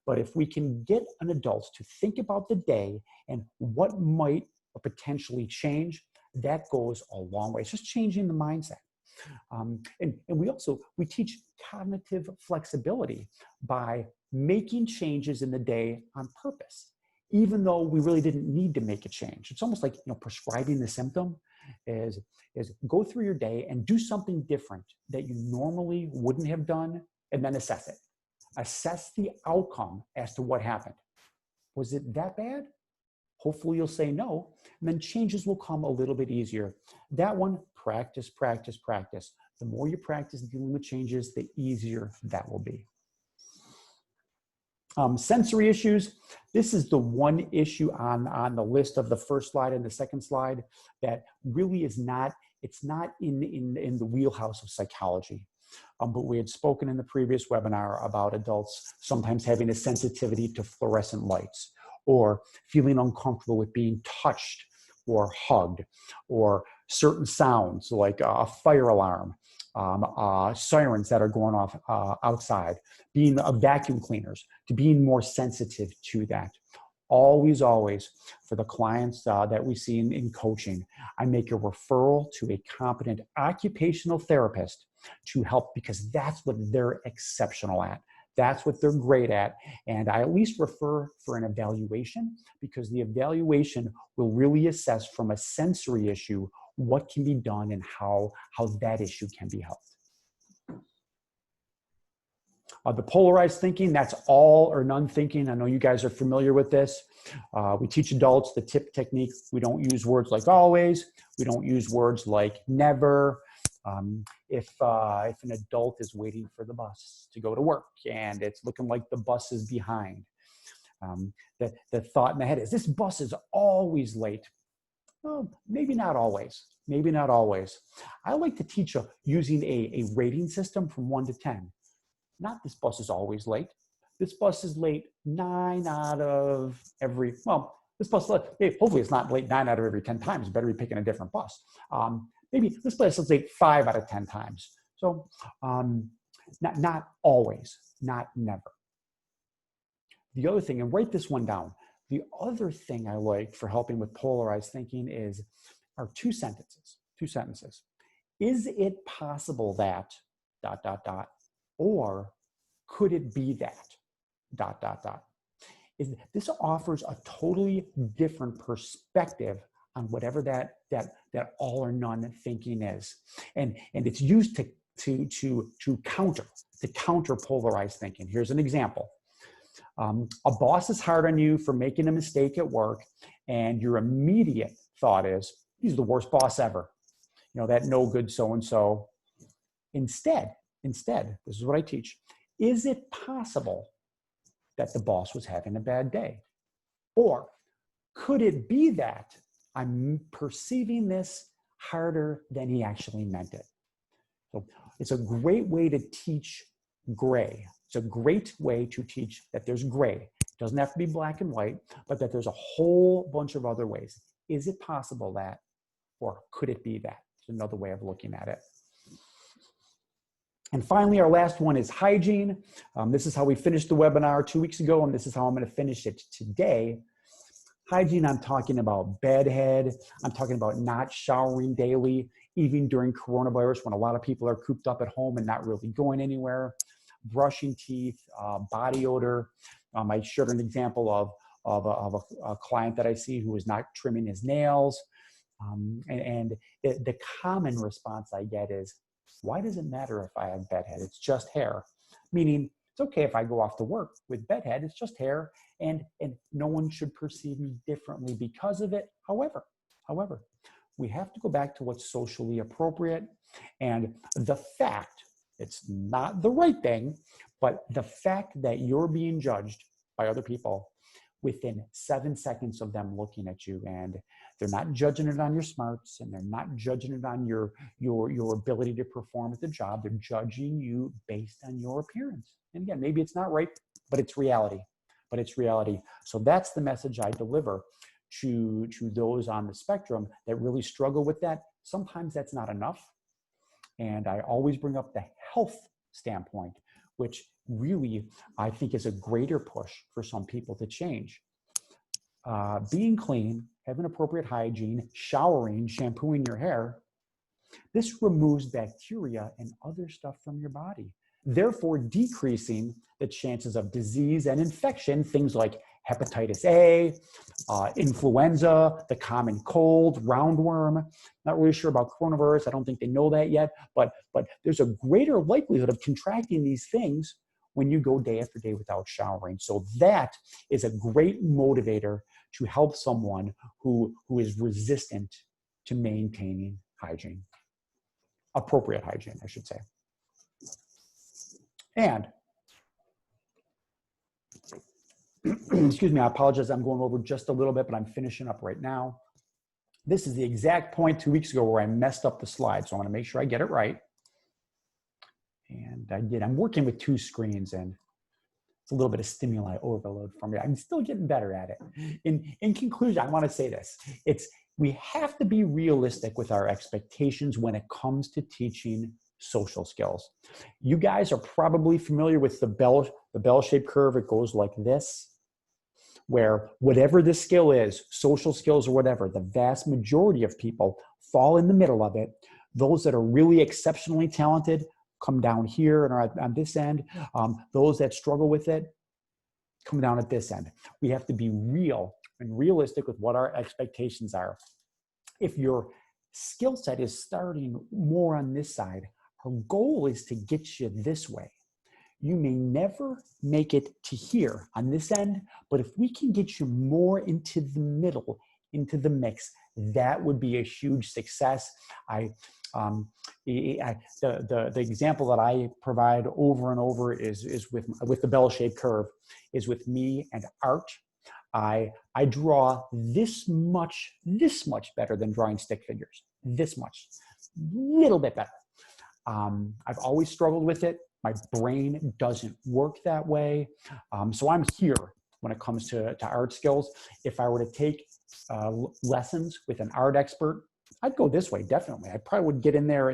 But if we can get an adult to think about the day and what might potentially change, that goes a long way. It's just changing the mindset. And we teach cognitive flexibility by making changes in the day on purpose, even though we really didn't need to make a change. It's almost like, prescribing the symptom is go through your day and do something different that you normally wouldn't have done, and then assess it. Assess the outcome as to what happened. Was it that bad? Hopefully you'll say no, and then changes will come a little bit easier. That one, practice, practice, practice. The more you practice dealing with changes, the easier that will be. Sensory issues. This is the one issue on the list of the first slide and the second slide that really is not, it's not in the wheelhouse of psychology. But we had spoken in the previous webinar about adults sometimes having a sensitivity to fluorescent lights, or feeling uncomfortable with being touched or hugged, or certain sounds like a fire alarm, sirens that are going off outside, being vacuum cleaners, to being more sensitive to that. Always, always, for the clients that we see in coaching, I make a referral to a competent occupational therapist to help, because that's what they're exceptional at. That's what they're great at. And I at least refer for an evaluation, because the evaluation will really assess from a sensory issue what can be done and how that issue can be helped. The polarized thinking, that's all or none thinking. I know you guys are familiar with this. We teach adults the TIP technique. We don't use words like always. We don't use words like never. If an adult is waiting for the bus to go to work and it's looking like the bus is behind, the thought in the head is, this bus is always late. Well, maybe not always. Maybe not always. I like to teach using a rating system from 1 to 10. Not this bus is always late. This bus is late 9 out of every, well, this bus, hey, hopefully it's not late 9 out of every 10 times. Better be picking a different bus. Maybe this bus is late 5 out of 10 times. So not always, not never. The other thing, and write this one down, the other thing I like for helping with polarized thinking are two sentences. Is it possible that ... or could it be that ... This offers a totally different perspective on whatever that all or none thinking is, and it's used to counter polarized thinking. Here's an example. A boss is hard on you for making a mistake at work, and your immediate thought is, he's the worst boss ever. That no good so-and-so. Instead, this is what I teach. Is it possible that the boss was having a bad day? Or could it be that I'm perceiving this harder than he actually meant it? So it's a great way to teach gray. It's a great way to teach that there's gray. It doesn't have to be black and white, but that there's a whole bunch of other ways. Is it possible that, or could it be that? It's another way of looking at it. And finally, our last one is hygiene. This is how we finished the webinar 2 weeks ago, and this is how I'm going to finish it today. Hygiene, I'm talking about bedhead. I'm talking about not showering daily, even during coronavirus when a lot of people are cooped up at home and not really going anywhere. Brushing teeth, body odor. I shared an example of a client that I see who is not trimming his nails. And the common response I get is, why does it matter if I have bedhead? It's just hair. Meaning, it's okay if I go off to work with bedhead, it's just hair, and no one should perceive me differently because of it. However, we have to go back to what's socially appropriate, and the fact, it's not the right thing, but the fact that you're being judged by other people within 7 seconds of them looking at you, and they're not judging it on your smarts, and they're not judging it on your ability to perform at the job. They're judging you based on your appearance. And again, maybe it's not right, but it's reality. So that's the message I deliver to those on the spectrum that really struggle with that. Sometimes that's not enough. And I always bring up the health standpoint, which really I think is a greater push for some people to change. Being clean, having appropriate hygiene, showering, shampooing your hair, This removes bacteria and other stuff from your body, therefore decreasing the chances of disease and infection, things like hepatitis A, influenza, the common cold, roundworm. Not really sure about coronavirus. I don't think they know that yet, but there's a greater likelihood of contracting these things when you go day after day without showering. So that is a great motivator to help someone who is resistant to maintaining hygiene. Appropriate hygiene, I should say. And, excuse me, I apologize, I'm going over just a little bit, but I'm finishing up right now. This is the exact point 2 weeks ago where I messed up the slide, so I want to make sure I get it right. And I did. I'm working with 2 screens, and it's a little bit of stimuli overload for me. I'm still getting better at it. In conclusion, I want to say this. We have to be realistic with our expectations when it comes to teaching social skills. You guys are probably familiar with the bell-shaped curve. It goes like this, where whatever the skill is, social skills or whatever, the vast majority of people fall in the middle of it. Those that are really exceptionally talented come down here and are on this end. Those that struggle with it come down at this end. We have to be real and realistic with what our expectations are. If your skill set is starting more on this side, our goal is to get you this way. You may never make it to here on this end, but if we can get you more into the middle, into the mix, that would be a huge success. The example that I provide over and over is with the bell-shaped curve, is with me and art. I draw this much better than drawing stick figures. This much, little bit better. I've always struggled with it. My brain doesn't work that way. So I'm here when it comes to art skills. If I were to take lessons with an art expert, I'd go this way, definitely. I probably would get in there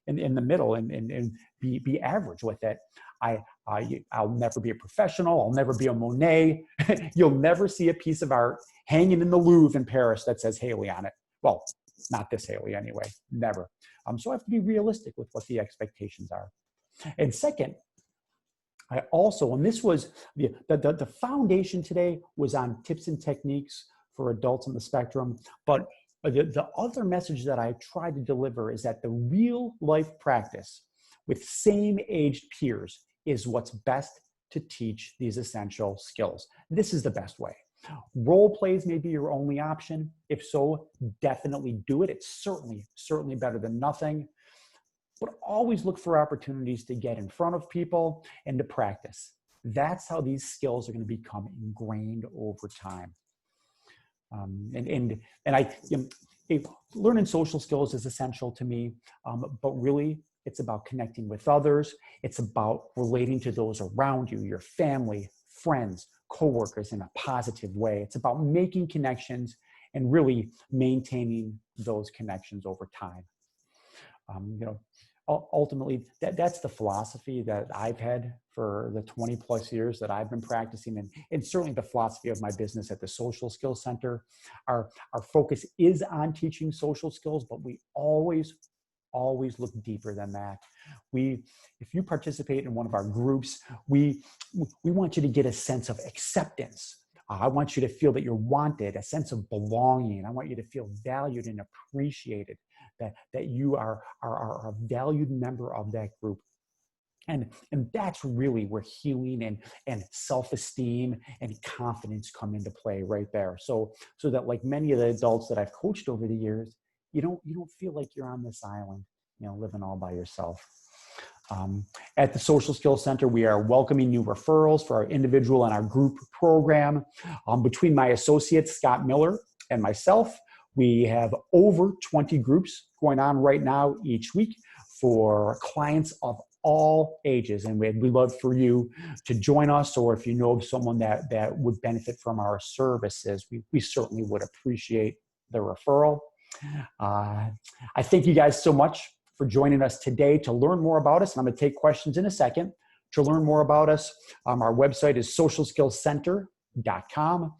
in the middle and be average with it. I'll never be a professional. I'll never be a Monet. You'll never see a piece of art hanging in the Louvre in Paris that says Haley on it. Well, not this Haley anyway, never. So I have to be realistic with what the expectations are. And second, I also, and this was, the foundation today was on tips and techniques for adults on the spectrum, but the other message that I try to deliver is that the real life practice with same aged peers is what's best to teach these essential skills. This is the best way. Role plays may be your only option. If so, definitely do it. It's certainly better than nothing. But always look for opportunities to get in front of people and to practice. That's how these skills are going to become ingrained over time. Learning social skills is essential to me, but really it's about connecting with others. It's about relating to those around you, your family, friends, coworkers in a positive way. It's about making connections and really maintaining those connections over time. Ultimately, that's the philosophy that I've had for the 20 plus years that I've been practicing, and certainly the philosophy of my business at the Social Skills Center. Our focus is on teaching social skills, but we always look deeper than that. If you participate in one of our groups, we want you to get a sense of acceptance. I want you to feel that you're wanted, a sense of belonging. I want you to feel valued and appreciated, that you are a valued member of that group. And that's really where healing and self-esteem and confidence come into play right there. So that, like many of the adults that I've coached over the years, you don't feel like you're on this island, living all by yourself. At the Social Skills Center, we are welcoming new referrals for our individual and our group program. Between my associate, Scott Miller, and myself, we have over 20 groups going on right now each week for clients of all ages. And we'd love for you to join us, or if you know of someone that would benefit from our services, we certainly would appreciate the referral. I thank you guys so much for joining us today. To learn more about us, and I'm going to take questions in a second. To learn more about us, our website is socialskillscenter.com. socialskillscenter.com.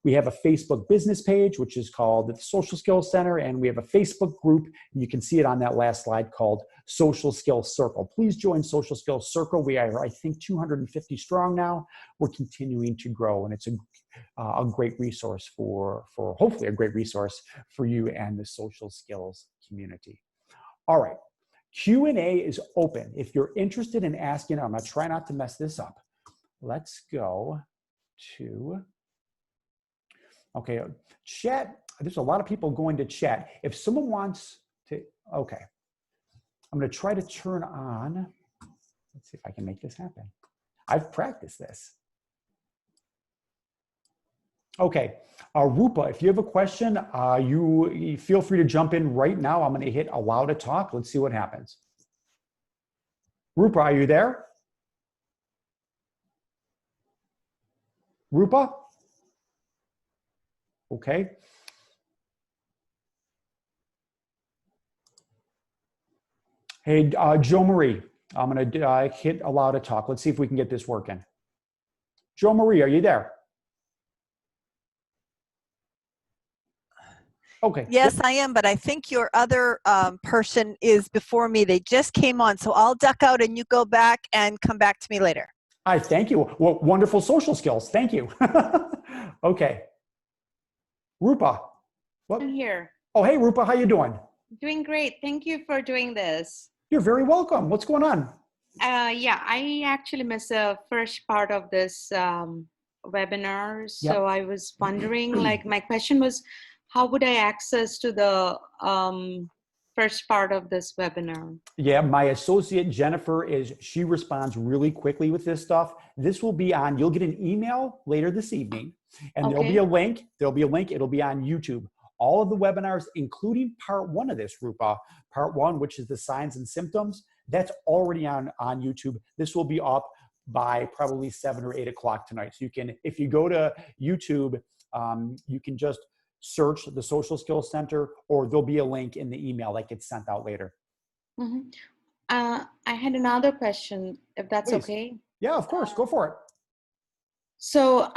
We have a Facebook business page, which is called the Social Skills Center, and we have a Facebook group, and you can see it on that last slide, called Social Skills Circle. Please join Social Skills Circle. We are, I think, 250 strong now. We're continuing to grow, and it's a great resource for hopefully a great resource for you and the social skills community. All right, Q&A is open. If you're interested in asking, I'm going to try not to mess this up. Let's go to, okay, chat. There's a lot of people going to chat. If someone wants to, okay, I'm going to try to turn on, let's see if I can make this happen. I've practiced this. Okay, Rupa, if you have a question, you feel free to jump in right now. I'm going to hit allow to talk. Let's see what happens. Rupa, are you there? Rupa? Okay. Hey, Joe Marie, I'm going to hit allow to talk. Let's see if we can get this working. Joe Marie, are you there? Okay. Yes, yep. I am, but I think your other person is before me. They just came on, so I'll duck out and you go back and come back to me later. Hi, thank you. Well, wonderful social skills. Thank you. Okay. Rupa. What? I'm here. Oh, hey, Rupa, how you doing? Doing great. Thank you for doing this. You're very welcome. What's going on? Yeah, I actually missed the first part of this webinar. So I was wondering, like, my question was, how would I access to the first part of this webinar? Yeah, my associate Jennifer she responds really quickly with this stuff. This will be on, you'll get an email later this evening, and there'll be a link. It'll be on YouTube. All of the webinars, including part 1 of this, Rupa, part 1, which is the signs and symptoms, that's already on YouTube. This will be up by probably 7 or 8 o'clock tonight. So you can, if you go to YouTube, you can just search the Social Skills Center, or there'll be a link in the email that gets sent out later. Mm-hmm. I had another question, if that's Please. Okay. Yeah, of course. Go for it. So,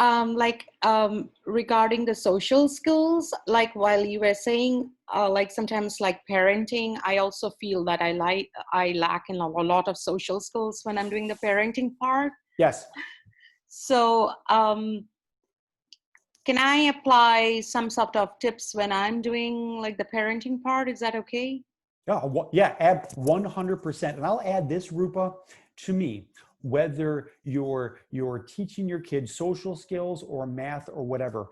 regarding the social skills, like while you were saying, like sometimes like parenting, I also feel that I lack in a lot of social skills when I'm doing the parenting part. Yes. So, can I apply some sort of tips when I'm doing like the parenting part? Is that okay? Yeah, add 100%. And I'll add this, Rupa, to me. Whether you're teaching your kids social skills or math or whatever,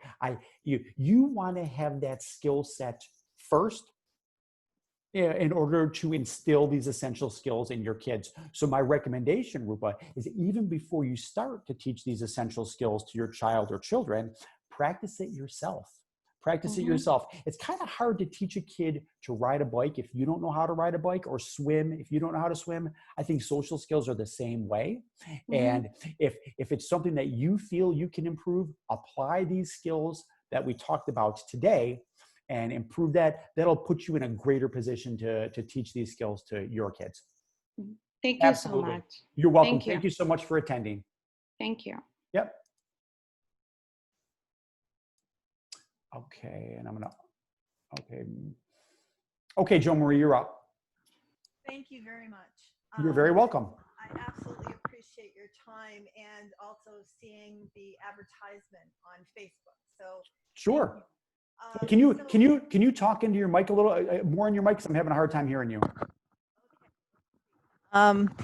you want to have that skill set first in order to instill these essential skills in your kids. So my recommendation, Rupa, is even before you start to teach these essential skills to your child or children, practice it yourself. Practice it yourself. It's kind of hard to teach a kid to ride a bike if you don't know how to ride a bike, or swim if you don't know how to swim. I think social skills are the same way. And if it's something that you feel you can improve, apply these skills that we talked about today and improve that. That'll put you in a greater position to teach these skills to your kids. Thank you so much. You're welcome. Thank you so much for attending. Thank you. Yep. Okay, and I'm gonna, okay, Joe Marie, you're up. Thank you very much. You're very welcome. I absolutely appreciate your time and also seeing the advertisement on Facebook. So sure. Can you talk into your mic a little more in your mic? Because I'm having a hard time hearing you.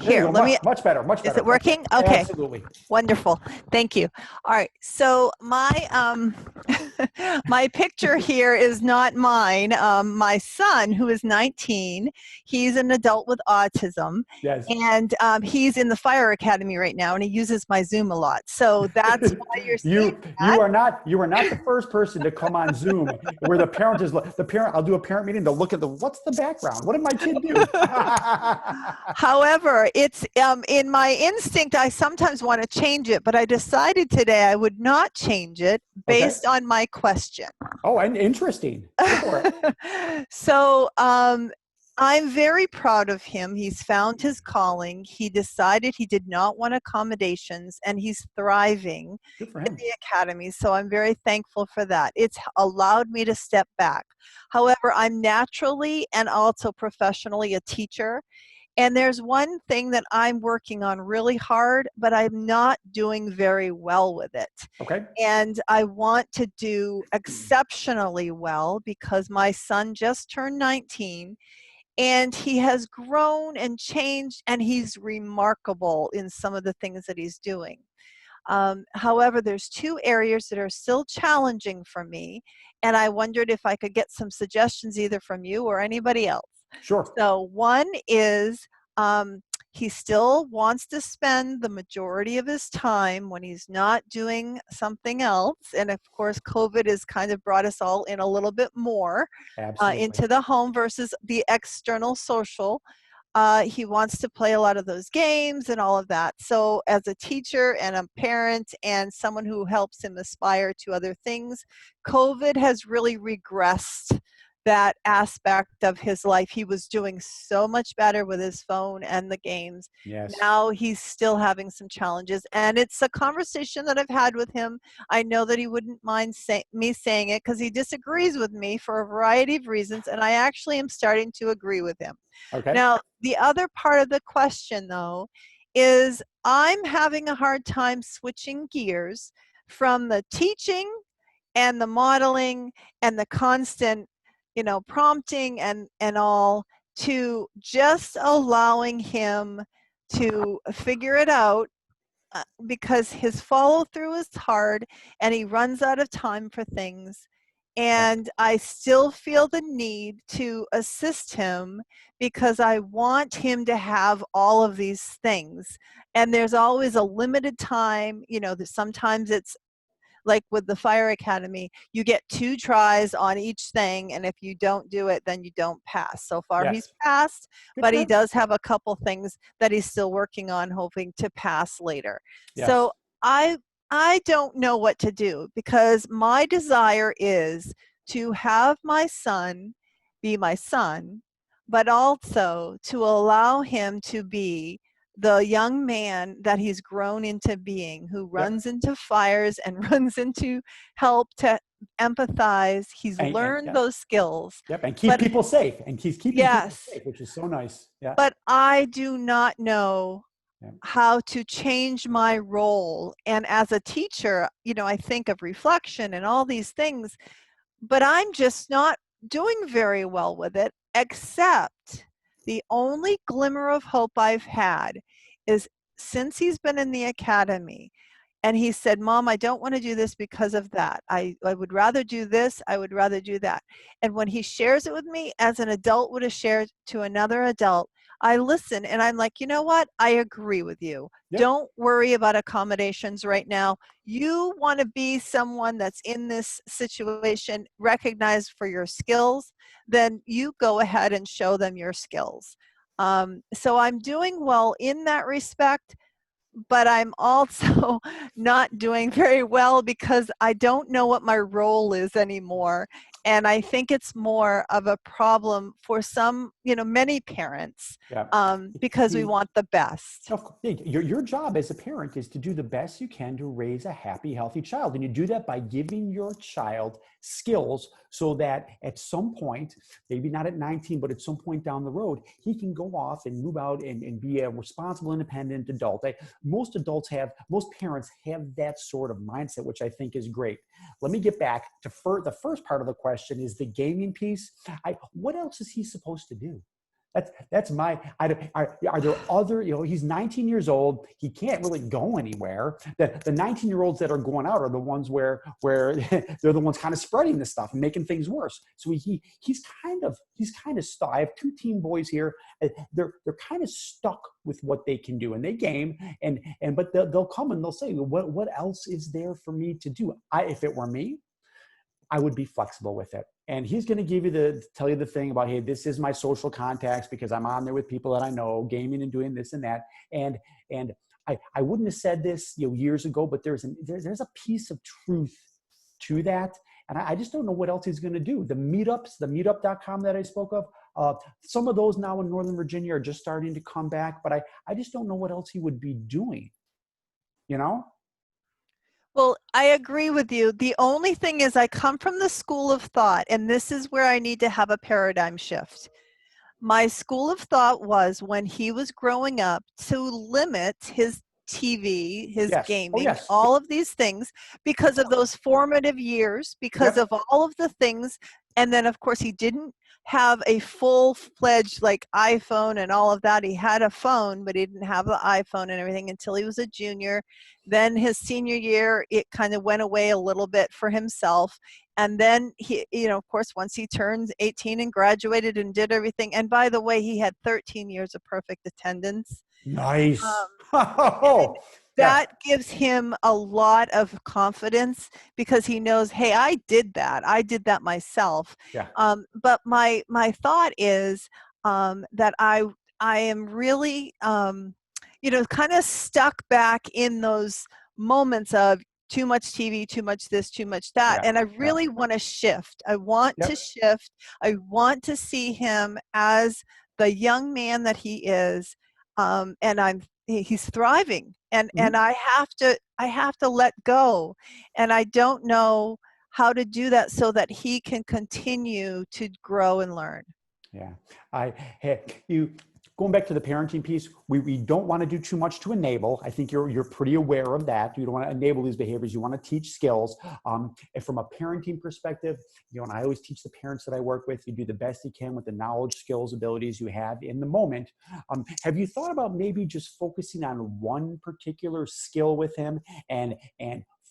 Here, let me. Much better. Is it working? Okay. Absolutely. Wonderful. Thank you. All right. So my my picture here is not mine. My son, who is 19, he's an adult with autism. Yes. And he's in the fire academy right now, and he uses my Zoom a lot. So that's why you're seeing you are not the first person to come on Zoom where the parent is I'll do a parent meeting to look at what's the background? What did my kid do? However, it's in my instinct, I sometimes want to change it, but I decided today I would not change it based on my question. Oh, and interesting. Go for it. So I'm very proud of him. He's found his calling. He decided he did not want accommodations, and he's thriving Good for in him. the academy. So I'm very thankful for that. It's allowed me to step back. However, I'm naturally and also professionally a teacher. And there's one thing that I'm working on really hard, but I'm not doing very well with it. Okay. And I want to do exceptionally well because my son just turned 19. And he has grown and changed, and he's remarkable in some of the things that he's doing. However, there's two areas that are still challenging for me, and I wondered if I could get some suggestions either from you or anybody else. Sure. So one is he still wants to spend the majority of his time when he's not doing something else. And of course, COVID has kind of brought us all in a little bit more Absolutely. into the home versus the external social. He wants to play a lot of those games and all of that. So as a teacher and a parent and someone who helps him aspire to other things, COVID has really regressed that aspect of his life. He was doing so much better with his phone and the games. Yes. Now he's still having some challenges, and it's a conversation that I've had with him. I know that he wouldn't mind me saying it because he disagrees with me for a variety of reasons, and I actually am starting to agree with him. Okay. Now, the other part of the question, though, is I'm having a hard time switching gears from the teaching and the modeling and the constant, prompting and all, to just allowing him to figure it out, because his follow through is hard and he runs out of time for things. And I still feel the need to assist him because I want him to have all of these things. And there's always a limited time, sometimes it's like with the Fire Academy, you get 2 tries on each thing, and if you don't do it, then you don't pass. So far, he's Yes. passed, Good but for he him. does have a couple things that he's still working on, hoping to pass later. Yes. So I don't know what to do because my desire is to have my son be my son, but also to allow him to be the young man that he's grown into being, who runs into fires and runs into help to empathize. He's learned those skills. Yep. And keep people safe. And he's keeping people safe, which is so nice. Yeah. But I do not know how to change my role. And as a teacher, I think of reflection and all these things, but I'm just not doing very well with it, except the only glimmer of hope I've had is since he's been in the academy. And he said, Mom, I don't want to do this because of that. I would rather do this. I would rather do that. And when he shares it with me, as an adult would have shared to another adult, I listen and I'm like, you know what? I agree with you. Yep. Don't worry about accommodations right now. You want to be someone that's in this situation, recognized for your skills, then you go ahead and show them your skills. So I'm doing well in that respect, but I'm also not doing very well because I don't know what my role is anymore. And I think it's more of a problem for some, many parents, because we want the best. Your job as a parent is to do the best you can to raise a happy, healthy child. And you do that by giving your child skills so that at some point, maybe not at 19, but at some point down the road, he can go off and move out and be a responsible, independent adult. Most parents have that sort of mindset, which I think is great. Let me get back to the first part of the question is the gaming piece. What else is he supposed to do? That's my, are there other, he's 19 years old. He can't really go anywhere. The 19-year-olds that are going out are the ones where they're the ones kind of spreading this stuff and making things worse. So he's kind of stuck. I have 2 teen boys here. They're kind of stuck with what they can do, and they game but they'll come and they'll say, what else is there for me to do? If it were me, I would be flexible with it. And he's going to tell you the thing about, hey, this is my social contacts because I'm on there with people that I know, gaming and doing this and that. And I wouldn't have said this years ago, but there's a piece of truth to that. And I just don't know what else he's going to do. The meetups, the meetup.com that I spoke of, Some of those now in Northern Virginia are just starting to come back, but I just don't know what else he would be doing, you know? Well, I agree with you. The only thing is I come from the school of thought, and this is where I need to have a paradigm shift. My school of thought was when he was growing up to limit his TV, his Yes. Oh, gaming, yes. all of these things because of those formative years, because Yep. of all of the things. And then, of course, he didn't have a full-fledged like iPhone and all of that. He had a phone, but he didn't have the iPhone and everything until he was a junior. Then his senior year, it kind of went away a little bit for himself. And then he, you know, of course, once he turned 18 and graduated and did everything, and by the way, he had 13 years of perfect attendance. Nice. And Oh, yeah. that gives him a lot of confidence because he knows, hey, I did that. I did that myself. Yeah. But my thought is that I am really, you know, kind of stuck back in those moments of too much TV, too much this, too much that. Yeah. And I Yeah. really want to shift. I want to Yep. shift. I want to see him as the young man that he is. And he's thriving. And Mhm. I have to let go. And I don't know how to do that so that he can continue to grow and learn. Yeah. You going back to the parenting piece, we don't want to do too much to enable. I think you're pretty aware of that. You don't want to enable these behaviors. You want to teach skills. And from a parenting perspective, you know, and I always teach the parents that I work with, you do the best you can with the knowledge, skills, abilities you have in the moment. Have you thought about maybe just focusing on one particular skill with him and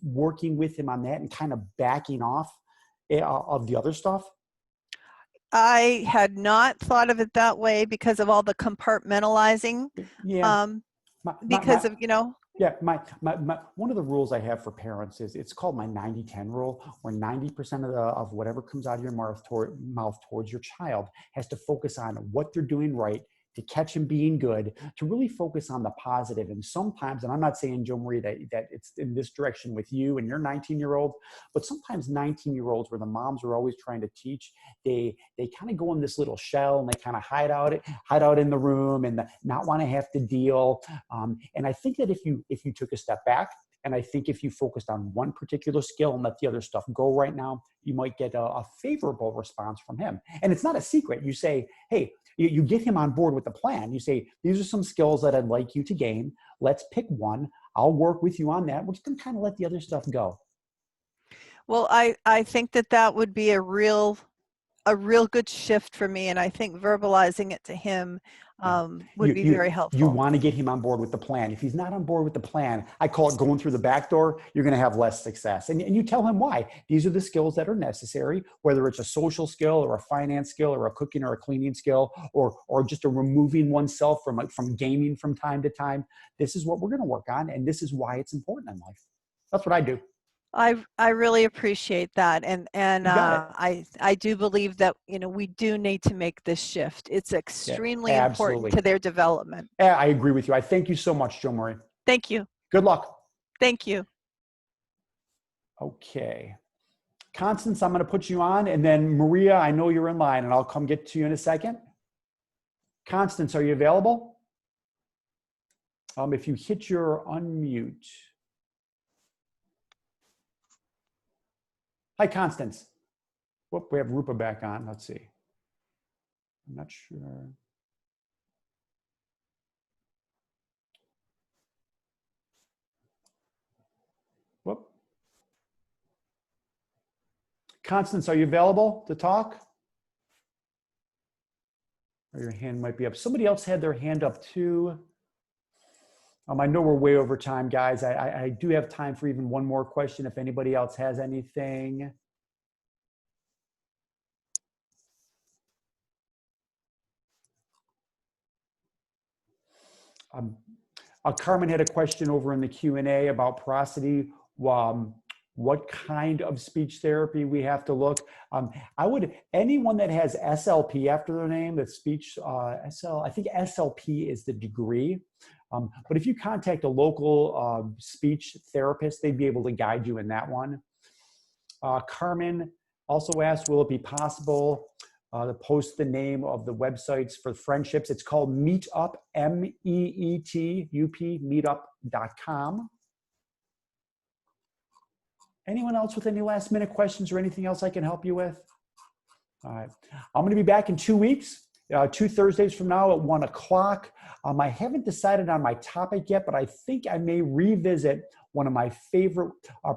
working with him on that and kind of backing off of the other stuff? I had not thought of it that way because of all the compartmentalizing, Yeah. um, My because of, you know, Yeah, one of the rules I have for parents is it's called my 90-10 rule, where 90% of whatever comes out of your mouth towards your child has to focus on what they're doing right, to catch them being good, to really focus on the positive. And sometimes, and I'm not saying, Joe Marie, that it's in this direction with you and your 19-year-old, but sometimes 19-year-olds where the moms are always trying to teach, they kind of go in this little shell and they kind of hide out in the room and not want to have to deal. And I think that if you took a step back, and I think if you focused on one particular skill and let the other stuff go right now, you might get a favorable response from him. And it's not a secret. You say, hey, you get him on board with the plan. You say, these are some skills that I'd like you to gain. Let's pick one. I'll work with you on that. We're just going to kind of let the other stuff go. well, I think that would be a real good shift for me. And I think verbalizing it to him Yeah. would be very You helpful. want to get him on board with the plan. If he's not on board with the plan, I call it going through the back door, you're going to have less success. And you tell him why. These are the skills that are necessary, whether it's a social skill or a finance skill or a cooking or a cleaning skill or just a removing oneself from gaming from time to time. This is what we're going to work on. And this is why it's important in life. That's what I do. I really appreciate that, and You got it. I do believe that, you know, we do need to make this shift. It's Yeah, extremely important absolutely. to their development. I agree with you. I thank you so much, Joe Marie. Thank you. Good luck. Thank you. Okay. Constance, I'm going to put you on, and then Maria, I know you're in line, and I'll come get to you in a second. Constance, are you available? If you hit your unmute. Hi, Constance. Whoop, we have Rupa back on. Let's see. I'm not sure. Whoop. Constance, are you available to talk? Or your hand might be up. Somebody else had their hand up too. I know we're way over time, guys. I do have time for even one more question if anybody else has anything. Carmen had a question over in the Q&A about Porosity. What kind of speech therapy we have to look. Anyone that has SLP after their name, that speech, I think SLP is the degree. But if you contact a local speech therapist, they'd be able to guide you in that one. Carmen also asked, will it be possible to post the name of the websites for friendships. It's called Meetup, M-E-E-T-U-P, meetup.com. Anyone else with any last minute questions or anything else I can help you with? All right. I'm going to be back in 2 weeks, 2 Thursdays from now at 1 o'clock. I haven't decided on my topic yet, but I think I may revisit one of my favorite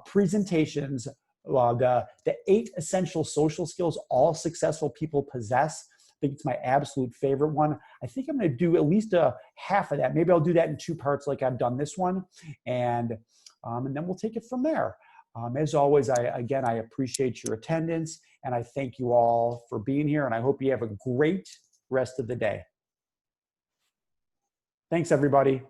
presentations, the 8 essential social skills all successful people possess. I think it's my absolute favorite one. I think I'm going to do at least a half of that. Maybe I'll do that in 2 parts like I've done this one. And then we'll take it from there. As always, I appreciate your attendance, and I thank you all for being here, and I hope you have a great rest of the day. Thanks, everybody.